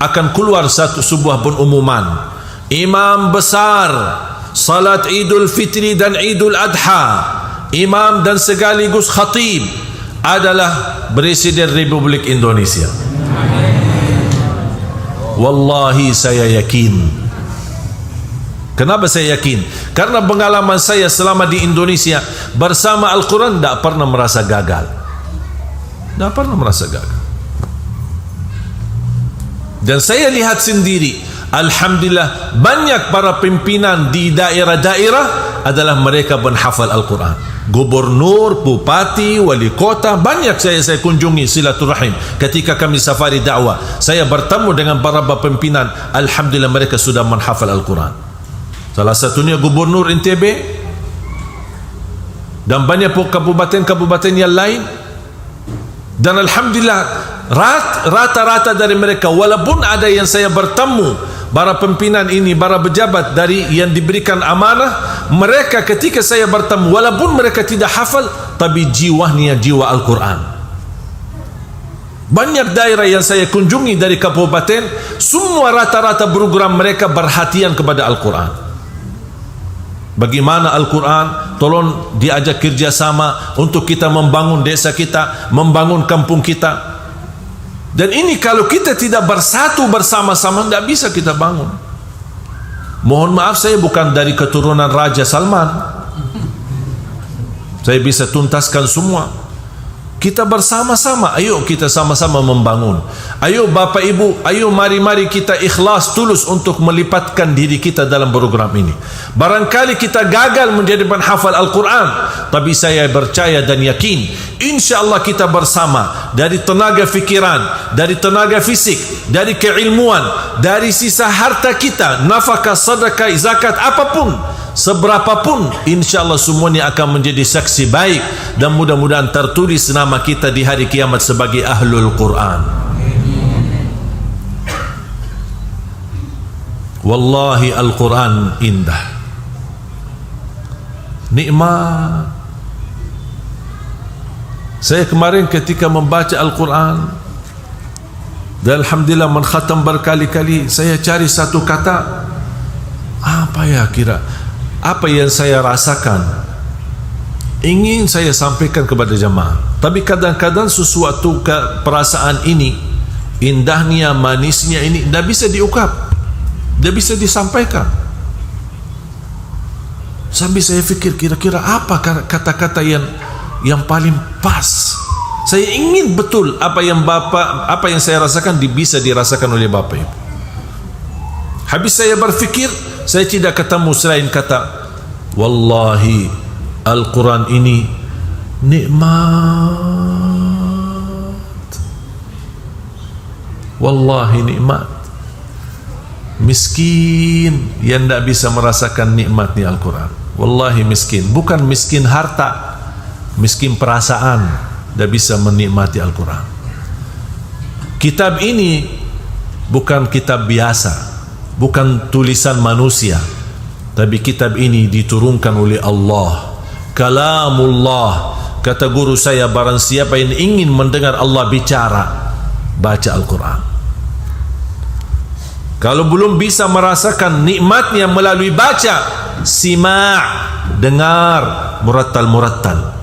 akan keluar sebuah pengumuman, imam besar salat Idul Fitri dan Idul Adha, imam dan sekaligus khatib adalah Presiden Republik Indonesia. Wallahi saya yakin. Kenapa saya yakin? Karena pengalaman saya selama di Indonesia bersama Al-Quran, tak pernah merasa gagal. Tak pernah merasa gagal. Dan saya lihat sendiri, alhamdulillah, banyak para pimpinan di daerah-daerah adalah mereka penghafal Al-Quran. Gubernur, bupati, wali kota, banyak saya kunjungi silaturahim. Ketika kami safari dakwah, saya bertemu dengan para pimpinan, alhamdulillah mereka sudah menghafal Al-Quran. Salah satunya Gubernur NTB dan banyak kabupaten-kabupaten yang lain. Dan alhamdulillah rata-rata dari mereka, walaupun ada yang saya bertemu para pimpinan ini, para pejabat dari yang diberikan amanah, mereka ketika saya bertemu, walaupun mereka tidak hafal, tapi jiwanya jiwa Al-Quran. Banyak daerah yang saya kunjungi dari kabupaten, semua rata-rata program mereka perhatian kepada Al-Quran. Bagaimana Al-Quran, tolong diajak kerjasama untuk kita membangun desa kita, membangun kampung kita. Dan ini kalau kita tidak bersatu bersama-sama, tidak bisa kita bangun. Mohon maaf, saya bukan dari keturunan Raja Salman, saya bisa tuntaskan semua. Kita bersama-sama, ayo kita sama-sama membangun. Ayo Bapak Ibu, ayo mari-mari kita ikhlas tulus untuk melipatkan diri kita dalam program ini. Barangkali kita gagal menjadi penghafal Al-Quran, tapi saya percaya dan yakin insya-Allah kita bersama, dari tenaga fikiran, dari tenaga fisik, dari keilmuan, dari sisa harta kita, nafkah, sedekah, zakat, apapun, seberapapun, insya-Allah semuanya akan menjadi saksi baik, dan mudah-mudahan tertulis nama kita di hari kiamat sebagai ahlul Quran. Wallahi Al-Quran indah, nikmat. Saya kemarin ketika membaca Al-Quran, dan alhamdulillah menkhatam berkali-kali, saya cari satu kata, apa ya kira, apa yang saya rasakan, ingin saya sampaikan kepada jemaah. Tapi kadang-kadang sesuatu perasaan ini, indahnya, manisnya ini tidak bisa diungkap, tidak bisa disampaikan. Sambil saya fikir kira-kira apa kata-kata yang paling pas. Saya ingin betul apa yang saya rasakan bisa dirasakan oleh Bapak Ibu. Habis saya berfikir, saya tidak ketemu selain kata, wallahi Al-Quran ini nikmat. Wallahi nikmat. Miskin yang tidak bisa merasakan nikmatnya Al-Quran. Wallahi miskin. Bukan miskin harta, miskin perasaan. Tidak bisa menikmati Al-Quran. Kitab ini bukan kitab biasa, bukan tulisan manusia, tapi kitab ini diturunkan oleh Allah, kalamullah. Kata guru saya, barang siapa yang ingin mendengar Allah bicara, baca Al-Quran. Kalau belum bisa merasakan nikmatnya melalui baca, sima', dengar murattal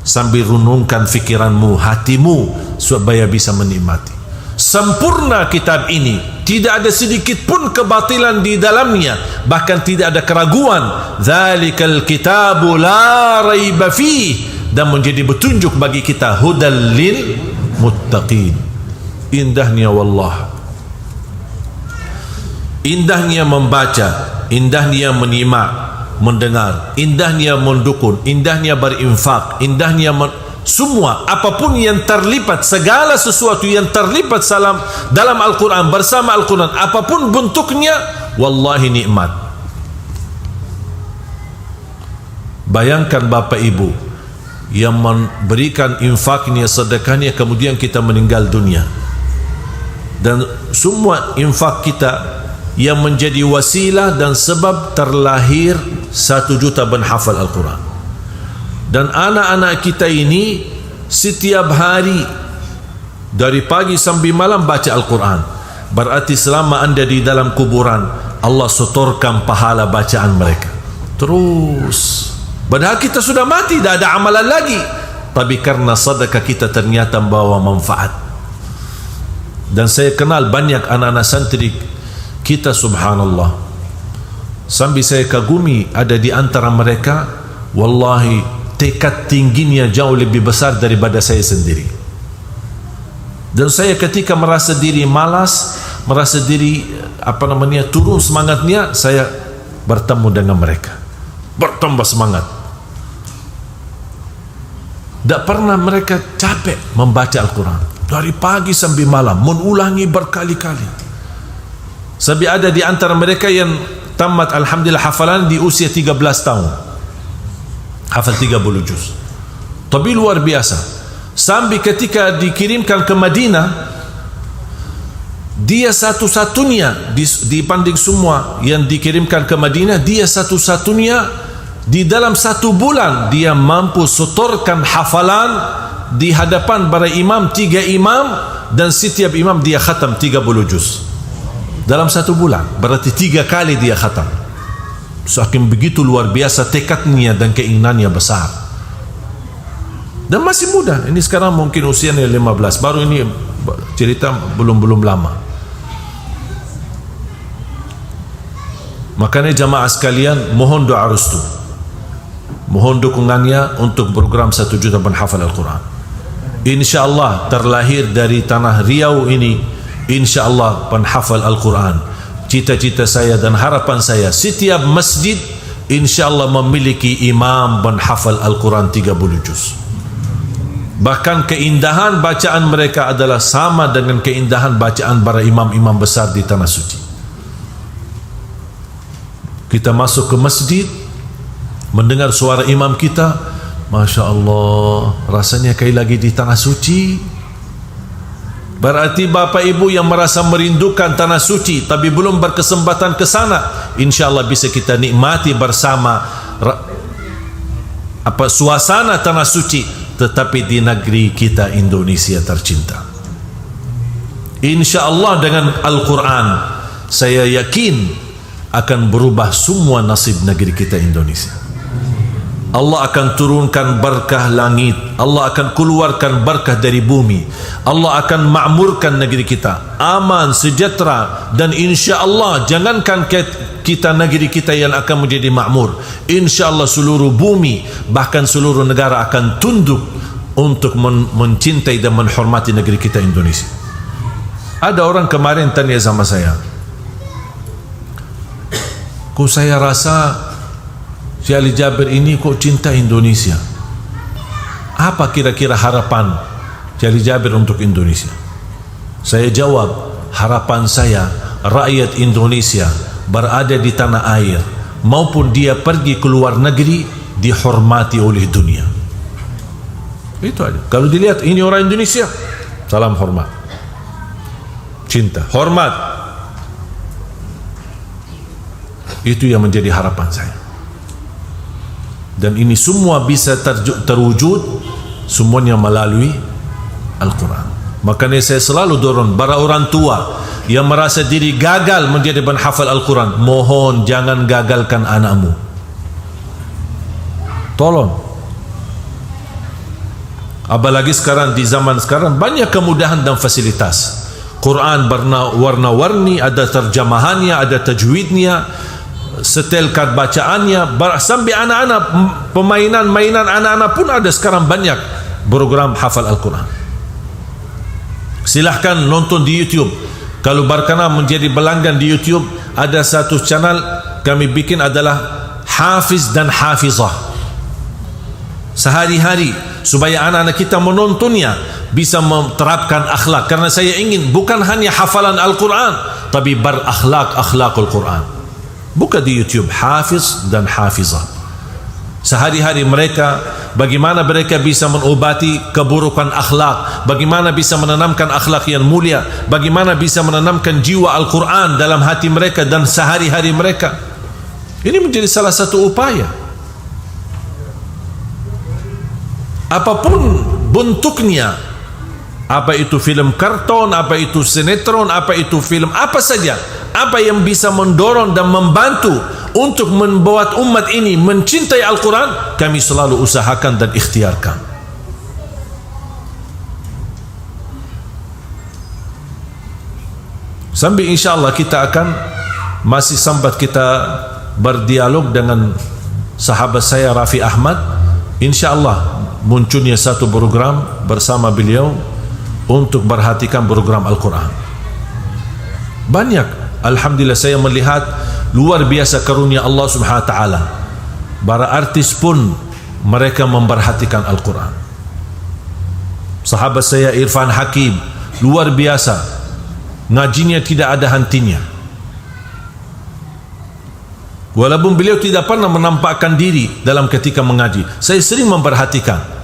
sambil renungkan fikiranmu, hatimu, supaya bisa menikmati. Sempurna kitab ini, tidak ada sedikit pun kebatilan di dalamnya, bahkan tidak ada keraguan. Dzalikal kitabu la raiba fih, dan menjadi petunjuk bagi kita, hudal lil muttaqin. Indahnya wallah, indahnya membaca, indahnya menyimak, mendengar, indahnya mendukun, indahnya berinfak, indahnya semua apapun yang terlibat, segala sesuatu yang terlibat dalam Al-Quran, bersama Al-Quran, apapun bentuknya, wallahi nikmat. Bayangkan Bapak Ibu yang memberikan infaknya, sedekahnya, kemudian kita meninggal dunia, dan semua infak kita yang menjadi wasilah dan sebab terlahir 1 juta penghafal Al-Quran. Dan anak-anak kita ini setiap hari dari pagi sampai malam baca Al-Quran. Berarti selama anda di dalam kuburan, Allah setorkan pahala bacaan mereka terus. Padahal kita sudah mati, tidak ada amalan lagi, tapi karena sedekah kita ternyata membawa manfaat. Dan saya kenal banyak anak-anak santri kita, subhanallah, sambil saya kagumi, ada di antara mereka wallahi tekad tingginya jauh lebih besar daripada saya sendiri. Dan saya ketika merasa diri malas, merasa diri turun semangatnya, saya bertemu dengan mereka, bertambah semangat. Tak pernah mereka capek membaca Al-Quran dari pagi sampai malam, mengulangi berkali-kali. Sampai ada di antara mereka yang tamat alhamdulillah hafalan di usia 13 tahun, hafal 30 juz. Tapi luar biasa. Sampai ketika dikirimkan ke Madinah, dia satu-satunya dibanding semua yang dikirimkan ke Madinah, dia satu-satunya di dalam 1 bulan dia mampu setorkan hafalan di hadapan para imam, 3 imam, dan setiap imam dia khatam 30 juz dalam 1 bulan. Berarti 3 kali dia khatam. Saking begitu luar biasa tekadnya dan keinginannya besar. Dan masih muda. Ini sekarang mungkin usianya 15. Baru ini cerita belum lama. Makanya jamaah sekalian, mohon doa restu, mohon dukungannya untuk program 1 juta penghafal Al-Quran. InsyaAllah terlahir dari tanah Riau ini, InsyaAllah penghafal Al-Quran. Cita-cita saya dan harapan saya, setiap masjid InsyaAllah memiliki imam penghafal Al-Quran 30 juz. Bahkan keindahan bacaan mereka adalah sama dengan keindahan bacaan para imam-imam besar di tanah suci. Kita masuk ke masjid, mendengar suara imam kita, Masya Allah, rasanya kayak lagi di tanah suci. Berarti Bapak Ibu yang merasa merindukan tanah suci tapi belum berkesempatan ke sana, InsyaAllah bisa kita nikmati bersama suasana tanah suci, tetapi di negeri kita Indonesia tercinta. InsyaAllah dengan Al-Quran, saya yakin akan berubah semua nasib negeri kita Indonesia. Allah akan turunkan berkah langit, Allah akan keluarkan berkah dari bumi, Allah akan makmurkan negeri kita, aman, sejahtera, dan insya Allah jangankan kita negeri kita yang akan menjadi makmur, insya Allah seluruh bumi bahkan seluruh negara akan tunduk untuk mencintai dan menghormati negeri kita Indonesia. Ada orang kemarin tanya sama saya, kok saya rasa Syekh Ali Jabir ini kok cinta Indonesia? Apa kira-kira harapan Syekh Ali Jabir untuk Indonesia? Saya jawab, harapan saya rakyat Indonesia berada di tanah air maupun dia pergi ke luar negeri dihormati oleh dunia. Itu aja. Kalau dilihat ini orang Indonesia, salam hormat, cinta, hormat. Itu yang menjadi harapan saya. Dan ini semua bisa terwujud semuanya melalui Al-Quran. Makanya saya selalu dorong para orang tua yang merasa diri gagal menjadi penghafal Al-Quran, mohon jangan gagalkan anakmu. Tolong. Apalagi sekarang, di zaman sekarang banyak kemudahan dan fasilitas. Quran warna-warni, ada terjemahannya, ada tajwidnya, setel kad bacaannya, sampai anak-anak mainan anak-anak pun ada sekarang banyak program hafal Al-Quran. Silahkan nonton di YouTube. Kalau Barkana menjadi pelanggan di YouTube, ada satu channel kami bikin adalah Hafiz dan Hafizah. Sehari-hari supaya anak-anak kita menontonnya bisa menerapkan akhlak, karena saya ingin bukan hanya hafalan Al-Quran tapi berakhlak-akhlakul Quran. Buka di YouTube Hafiz dan Hafizah. Sehari-hari mereka, bagaimana mereka bisa mengobati keburukan akhlak, bagaimana bisa menanamkan akhlak yang mulia, bagaimana bisa menanamkan jiwa Al-Quran dalam hati mereka dan sehari-hari mereka. Ini menjadi salah satu upaya. Apapun bentuknya, apa itu film karton, apa itu sinetron, apa itu film apa saja, apa yang bisa mendorong dan membantu untuk membuat umat ini mencintai Al-Quran, kami selalu usahakan dan ikhtiarkan. Sampai insyaAllah kita akan masih sempat kita berdialog dengan sahabat saya Rafi Ahmad. InsyaAllah munculnya satu program bersama beliau untuk perhatikan program Al-Quran. Banyak, alhamdulillah saya melihat luar biasa karunia Allah Subhanahu wa taala. Para artis pun mereka memperhatikan Al-Quran. Sahabat saya Irfan Hakim luar biasa, ngajinya tidak ada hentinya. Walaupun beliau tidak pernah menampakkan diri dalam ketika mengaji, saya sering memperhatikan.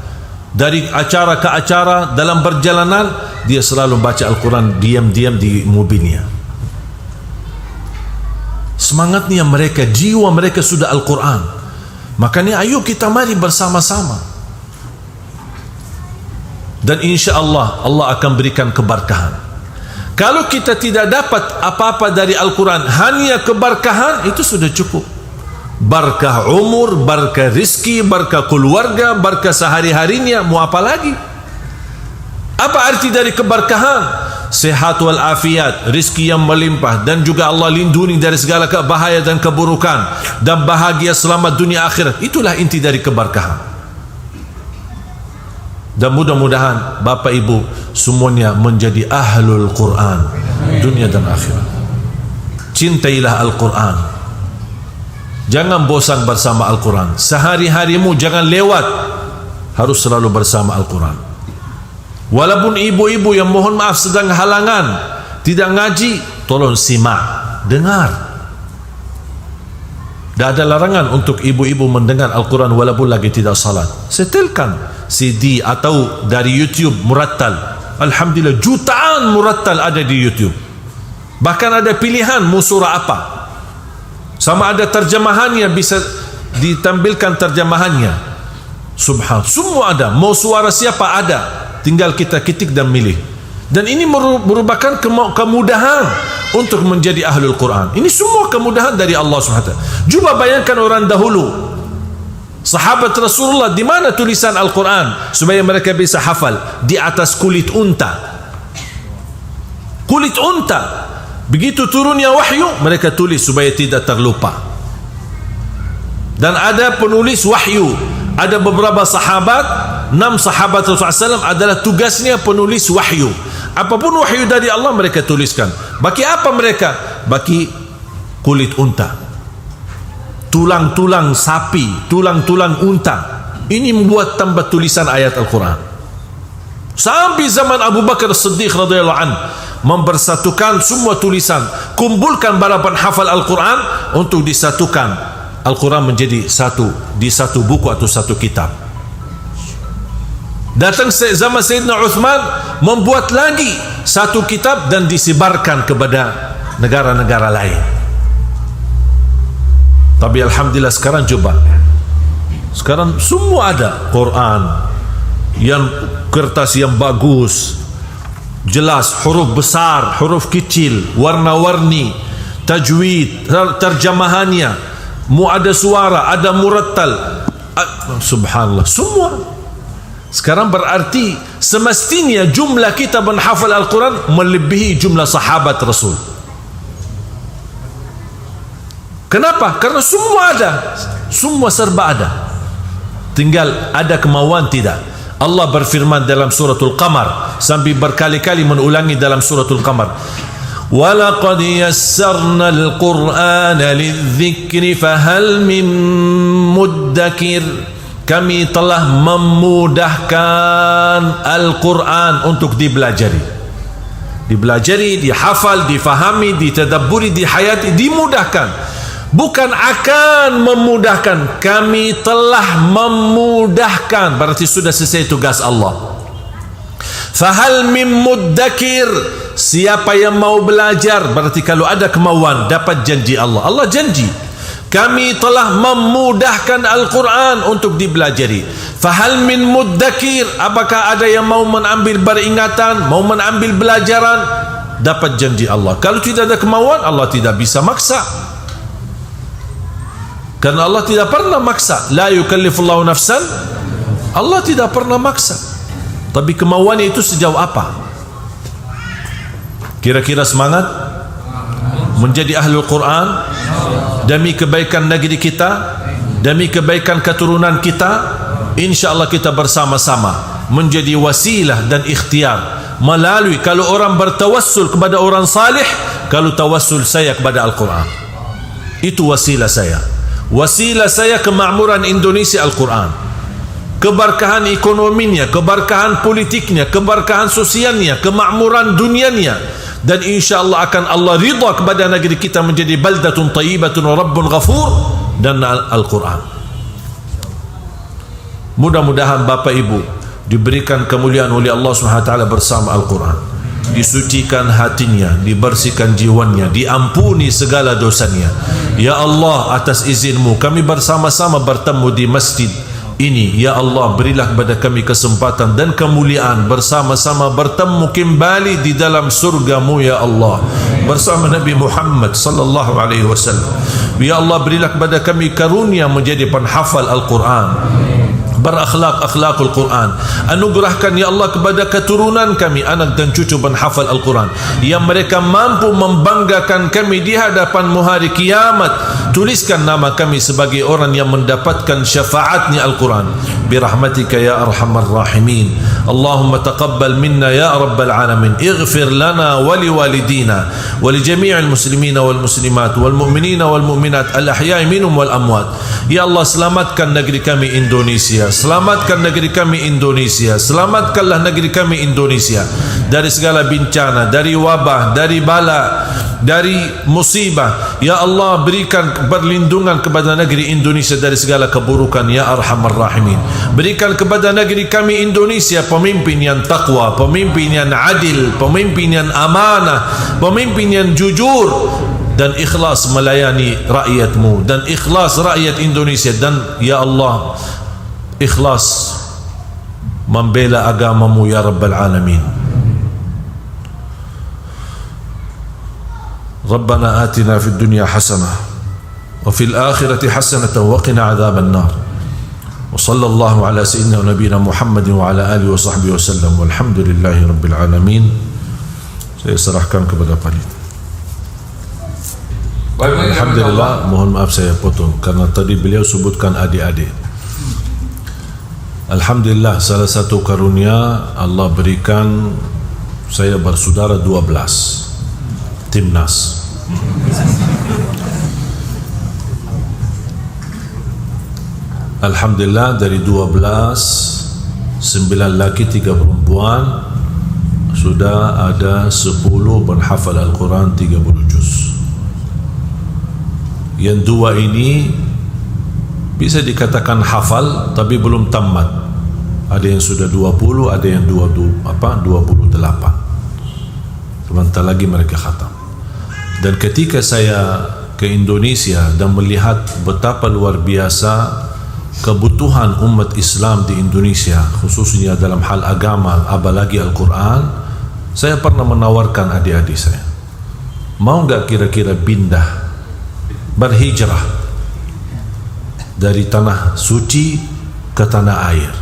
Dari acara ke acara dalam perjalanan dia selalu baca Al-Quran diam-diam di mobilnya. Semangatnya mereka, jiwa mereka sudah Al-Quran. Makanya ayo kita mari bersama-sama. Dan insya Allah, Allah akan berikan keberkahan. Kalau kita tidak dapat apa-apa dari Al-Quran, hanya keberkahan, itu sudah cukup. Berkah umur, berkah rizki, berkah keluarga, berkah sehari-harinya, mau apa lagi? Apa arti dari keberkahan? Sehat wal afiat, rizki yang melimpah, dan juga Allah lindungi dari segala bahaya dan keburukan, dan bahagia selamat dunia akhirat. Itulah inti dari keberkahan. Dan mudah-mudahan Bapak Ibu semuanya menjadi ahlul Quran dunia dan akhirat. Cintailah Al-Quran, jangan bosan bersama Al-Quran. Sehari-harimu jangan lewat, harus selalu bersama Al-Quran. Walaupun ibu-ibu yang mohon maaf sedang halangan tidak ngaji, tolong simak, dengar. Tidak ada larangan untuk ibu-ibu mendengar Al-Quran walaupun lagi tidak salat. Setelkan CD atau dari YouTube murattal. Alhamdulillah jutaan murattal ada di YouTube. Bahkan ada pilihan mau surah apa, sama ada terjemahannya, bisa ditampilkan terjemahannya. Subhan, semua ada. Mau suara siapa ada, tinggal kita ketik dan milih. Dan ini merupakan kemudahan untuk menjadi ahlul Quran. Ini semua kemudahan dari Allah SWT. Coba bayangkan orang dahulu Sahabat Rasulullah, di mana tulisan Al-Quran supaya mereka bisa hafal? Di atas kulit unta. Kulit unta. Begitu turunnya wahyu, mereka tulis supaya tidak terlupa. Dan ada penulis wahyu. Ada beberapa sahabat, 6 sahabat Rasulullah SAW adalah tugasnya penulis wahyu. Apapun wahyu dari Allah mereka tuliskan. Bagi apa mereka? Bagi kulit unta, tulang-tulang sapi, tulang-tulang unta. Ini membuat tambah tulisan ayat Al-Quran. Sampai zaman Abu Bakar As-Siddiq radhiyallahu anhu mempersatukan semua tulisan, kumpulkan balapan hafal Al-Quran untuk disatukan. Al-Quran menjadi satu, di satu buku atau satu kitab. Datang zaman Sayyidina Uthman, membuat lagi satu kitab dan disebarkan kepada negara-negara lain. Tapi Alhamdulillah sekarang coba, sekarang semua ada Quran yang kertas yang bagus, jelas, huruf besar, huruf kecil, warna-warni, tajwid, terjemahannya, ada suara, ada murattal. Subhanallah, semua. Sekarang berarti semestinya jumlah kita menghafal Al-Quran melebihi jumlah sahabat Rasul. Kenapa? Karena semua ada, semua serba ada. Tinggal ada kemauan tidak. Allah berfirman dalam suratul Qamar, sampai berkali-kali mengulangi dalam suratul Qamar, وَلَقَدْ يَسَّرْنَا الْقُرْآنَ لِلذِّكْرِ فَهَلْ مِن مُدَّكِرٍ. Kami telah memudahkan Al-Quran untuk dipelajari, dihafal, difahami, ditadabburi, dihayati, dimudahkan. Bukan akan memudahkan, kami telah memudahkan. Berarti sudah selesai tugas Allah. Fahal mim muddakir, siapa yang mau belajar, berarti kalau ada kemauan dapat janji Allah. Allah janji, kami telah memudahkan Al-Quran untuk dipelajari. Fahal min muddakir, apakah ada yang mau mengambil peringatan, mau mengambil pelajaran? Dapat janji Allah. Kalau tidak ada kemauan, Allah tidak bisa maksa. Karena Allah tidak pernah maksa. La yukallifullahu nafsan, Allah tidak pernah maksa. Tapi kemauannya itu sejauh apa? Kira-kira semangat menjadi ahlul Quran demi kebaikan negeri kita, demi kebaikan keturunan kita. InsyaAllah kita bersama-sama menjadi wasilah dan ikhtiar melalui, kalau orang bertawassul kepada orang salih, kalau tawassul saya kepada Al-Quran, itu wasilah saya. Wasilah saya kemakmuran Indonesia Al-Quran, keberkahan ekonominya, keberkahan politiknya, keberkahan sosialnya, kemakmuran dunianya. Dan insyaAllah akan Allah ridha kepada negeri kita menjadi baldatun tayyibatun wa rabbun ghafur dan Al-Quran. Mudah-mudahan Bapak Ibu diberikan kemuliaan oleh Allah SWT bersama Al-Quran, disucikan hatinya, dibersihkan jiwanya, diampuni segala dosanya. Ya Allah, atas izinmu kami bersama-sama bertemu di masjid ini. Ya Allah, berilah kepada kami kesempatan dan kemuliaan bersama-sama bertemu kembali di dalam surgamu ya Allah, bersama Nabi Muhammad sallallahu alaihi wasallam. Ya Allah, berilah kepada kami karunia menjadi penghafal Al-Quran, berakhlak akhlakul Quran. Anugerahkan ya Allah kepada keturunan kami, anak dan cucu penghafal Al-Quran, yang mereka mampu membanggakan kami di hadapan hari kiamat. Tuliskan nama kami sebagai orang yang mendapatkan syafaatnya Al-Quran birahmatika ya arhamar rahimin. Allahumma taqabbal minna ya rabbal alamin. Ighfir lana wa liwalidina wa li jami'il muslimina wal muslimat wal mu'minina wal mu'minat al ahya'i minhum wal amwat. Ya Allah, selamatkan negeri kami Indonesia, selamatkan negeri kami Indonesia, selamatkanlah negeri kami Indonesia dari segala bencana, dari wabah, dari bala, dari musibah. Ya Allah, berikan perlindungan kepada negeri Indonesia dari segala keburukan ya arhamar rahimin. Berikan kepada negeri kami Indonesia pemimpin yang takwa, pemimpin yang adil, pemimpin yang amanah, pemimpin yang jujur dan ikhlas melayani rakyatmu, dan ikhlas rakyat Indonesia, dan ya Allah ikhlas membela agamamu ya rabbal alamin. ربنا آتنا في الدنيا حسنة وفي الآخرة حسنة وقنا عذاب النار Wa sallallahu ala sayyidina wa nabiyina Muhammadin wa ala alihi wa sahbihi wasallam. Walhamdulillahi rabbil alamin. Saya serahkan kepada panitia. Alhamdulillah, mohon maaf saya potong karena tadi beliau sebutkan adik-adik. Alhamdulillah, salah satu karunia Allah berikan, saya bersaudara 12 timnas. Alhamdulillah, dari 12, 9 laki 3 perempuan, sudah ada 10 penghafal Al-Quran 30 juz. Yang 2 ini bisa dikatakan hafal tapi belum tamat. Ada yang sudah 20, ada yang 28. Sebentar lagi mereka khatam. Dan ketika saya ke Indonesia dan melihat betapa luar biasa kebutuhan umat Islam di Indonesia, khususnya dalam hal agama, apalagi Al-Quran, saya pernah menawarkan adik-adik saya, mau enggak kira-kira pindah, berhijrah dari tanah suci ke tanah air.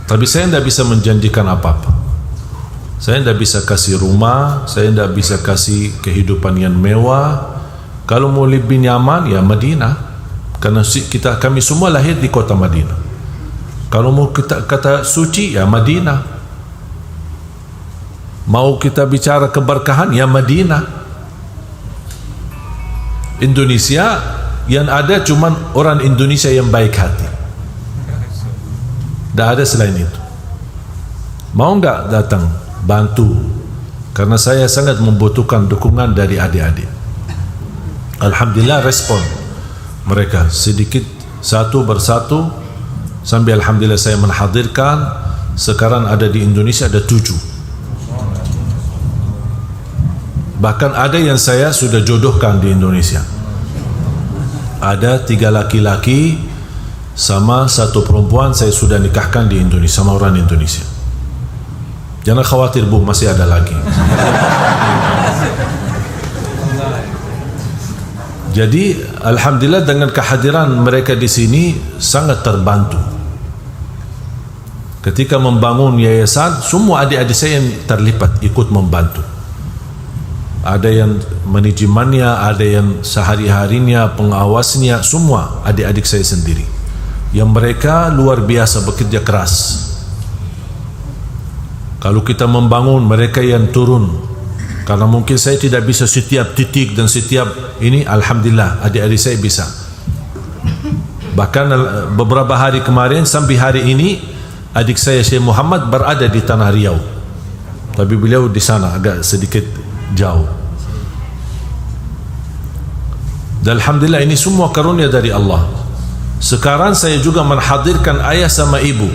Tapi saya tidak bisa menjanjikan apa-apa. Saya tidak bisa kasih rumah, saya tidak bisa kasih kehidupan yang mewah. Kalau mau lebih nyaman, ya Madinah, karena kami semua lahir di kota Madinah. Kalau mau kita kata suci, ya Madinah. Mau kita bicara keberkahan, ya Madinah. Indonesia yang ada cuma orang Indonesia yang baik hati. Tidak ada selain itu. Mau enggak datang bantu? Karena saya sangat membutuhkan dukungan dari adik-adik. Alhamdulillah, respon mereka sedikit satu persatu, sampai alhamdulillah saya menghadirkan. Sekarang ada di Indonesia ada 7. Bahkan ada yang saya sudah jodohkan di Indonesia. Ada 3 laki-laki sama 1 perempuan saya sudah nikahkan di Indonesia, sama orang Indonesia. Jangan khawatir Bu, masih ada lagi. Jadi alhamdulillah dengan kehadiran mereka di sini sangat terbantu. Ketika membangun yayasan, semua adik-adik saya yang terlibat ikut membantu. Ada yang manajemennya, ada yang sehari-harinya, pengawasnya, semua adik-adik saya sendiri. Yang mereka luar biasa bekerja keras. Kalau kita membangun, mereka yang turun. Karena mungkin saya tidak bisa setiap titik dan setiap ini, alhamdulillah adik-adik saya bisa. Bahkan beberapa hari kemarin sampai hari ini adik saya Syekh Muhammad berada di tanah Riau, tapi beliau di sana agak sedikit jauh. Dan alhamdulillah ini semua karunia dari Allah. Sekarang saya juga menghadirkan ayah sama ibu,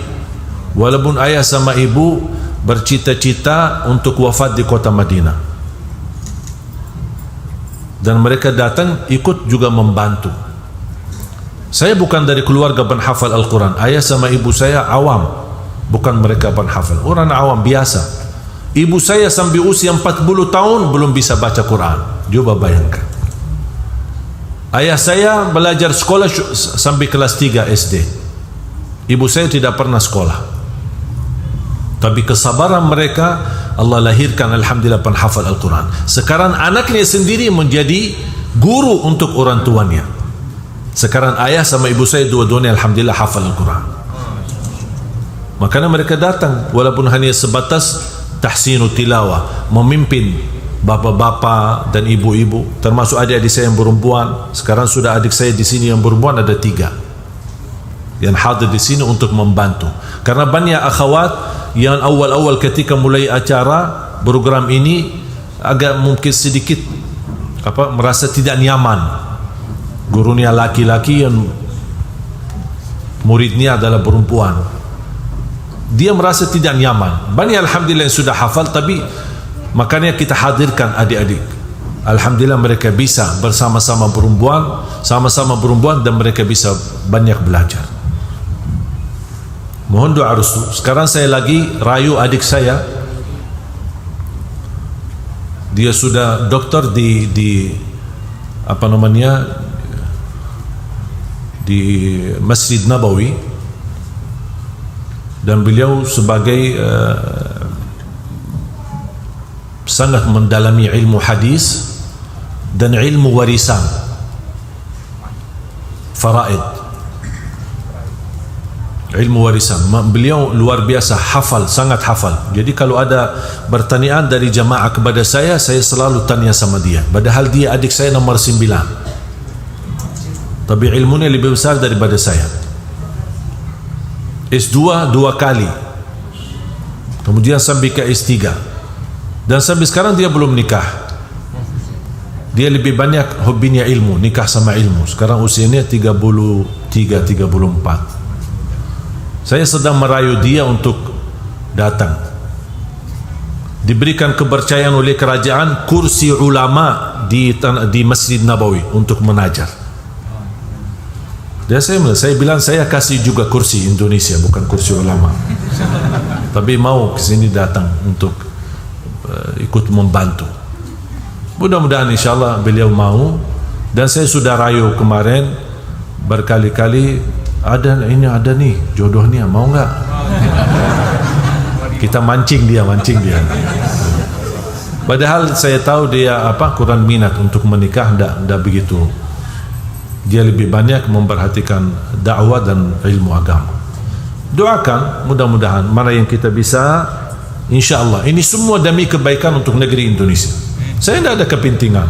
walaupun ayah sama ibu bercita-cita untuk wafat di kota Madinah, dan mereka datang ikut juga membantu. Saya bukan dari keluarga penghafal Al-Quran. Ayah sama ibu saya awam, bukan mereka penghafal, orang awam biasa. Ibu saya sampai usia 40 tahun belum bisa baca Quran. Coba bayangkan. Ayah saya belajar sekolah sampai kelas 3 SD. Ibu saya tidak pernah sekolah. Tapi kesabaran mereka, Allah lahirkan alhamdulillah penghafal Al-Quran. Sekarang anaknya sendiri menjadi guru untuk orang tuanya. Sekarang ayah sama ibu saya dua-duanya alhamdulillah hafal Al-Quran. Makanya mereka datang, walaupun hanya sebatas tahsinu tilawah, memimpin bapak-bapak dan ibu-ibu, termasuk adik-adik saya yang perempuan. Sekarang sudah adik saya di sini yang perempuan ada 3 yang hadir di sini untuk membantu. Karena banyak akhwat yang awal-awal ketika mulai acara program ini agak mungkin sedikit merasa tidak nyaman. Gurunya laki-laki yang muridnya adalah perempuan, dia merasa tidak nyaman. Banyak alhamdulillah yang sudah hafal, tapi makanya kita hadirkan adik-adik. Alhamdulillah mereka bisa bersama-sama perempuan, sama-sama perempuan, dan mereka bisa banyak belajar. Mohon doa restu. Sekarang saya lagi rayu adik saya Dia sudah doktor di apa namanya, di Masjid Nabawi, dan beliau sebagai sangat mendalami ilmu hadis dan ilmu warisan faraid, ilmu warisan. Beliau luar biasa hafal, sangat hafal. Jadi kalau ada pertanyaan dari jamaah kepada saya selalu tanya sama dia, padahal dia adik saya nomor 9, tapi ilmunya lebih besar daripada saya. S2 2 kali, kemudian sampai ke S3, dan sampai sekarang dia belum nikah. Dia lebih banyak hobinya ilmu, nikah sama ilmu. Sekarang usianya 33, 34. Saya sedang merayu dia untuk datang. Diberikan kepercayaan oleh kerajaan kursi ulama di Masjid Nabawi untuk mengajar. Dan saya bilang saya kasih juga kursi Indonesia, bukan kursi ulama, tapi mau ke sini datang untuk ikut membantu. Mudah-mudahan insyaAllah beliau mau. Dan saya sudah rayu kemarin berkali-kali, ada nih jodohnya, mau nggak? Kita mancing dia. Padahal saya tahu dia kurang minat untuk menikah, ndak begitu. Dia lebih banyak memperhatikan dakwah dan ilmu agama. Doakan mudah-mudahan mana yang kita bisa, insyaAllah. Ini semua demi kebaikan untuk negeri Indonesia. Saya tidak ada kepentingan,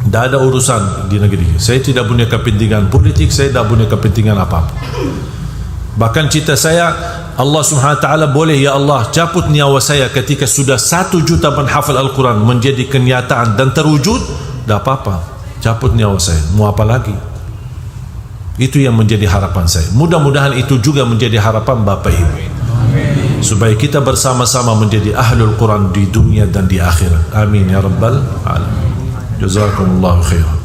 tidak ada urusan di negeri. Saya tidak punya kepentingan politik, saya tidak punya kepentingan apa-apa. Bahkan cita saya, Allah Subhanahu Wa Taala boleh ya Allah cabut nyawa saya ketika sudah 1 juta penghafal Al-Quran menjadi kenyataan dan terwujud, tidak apa-apa. Cabut nyawa saya, mau apa lagi? Itu yang menjadi harapan saya. Mudah-mudahan itu juga menjadi harapan Bapak Ibu, supaya kita bersama-sama menjadi ahlul Quran di dunia dan di akhirat. Amin ya rabbal alamin. Jazakumullahu khairan.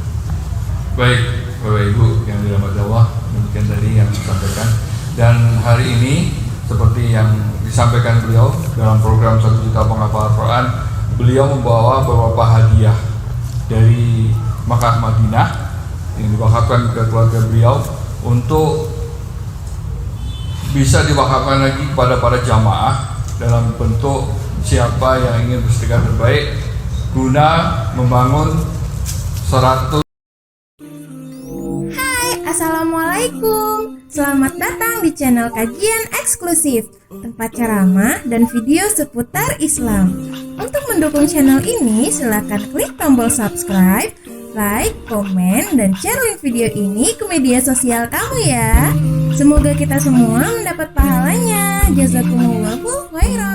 Baik Bapak Ibu yang dirahmati Allah, demikian tadi yang disampaikan. Dan hari ini seperti yang disampaikan beliau dalam program 1 juta penghafal Al-Quran, beliau membawa beberapa hadiah dari Makkah Madinah yang diwakafkan ke keluarga beliau untuk bisa diwakafkan lagi kepada para jamaah dalam bentuk siapa yang ingin bersedekah terbaik guna membangun 100. Hai, Assalamualaikum. Selamat datang di channel kajian eksklusif, tempat ceramah dan video seputar Islam. Untuk mendukung channel ini, silakan klik tombol subscribe, like, komen, dan share link video ini ke media sosial kamu ya. Semoga kita semua mendapat pahalanya. Jazakumullahu khairan.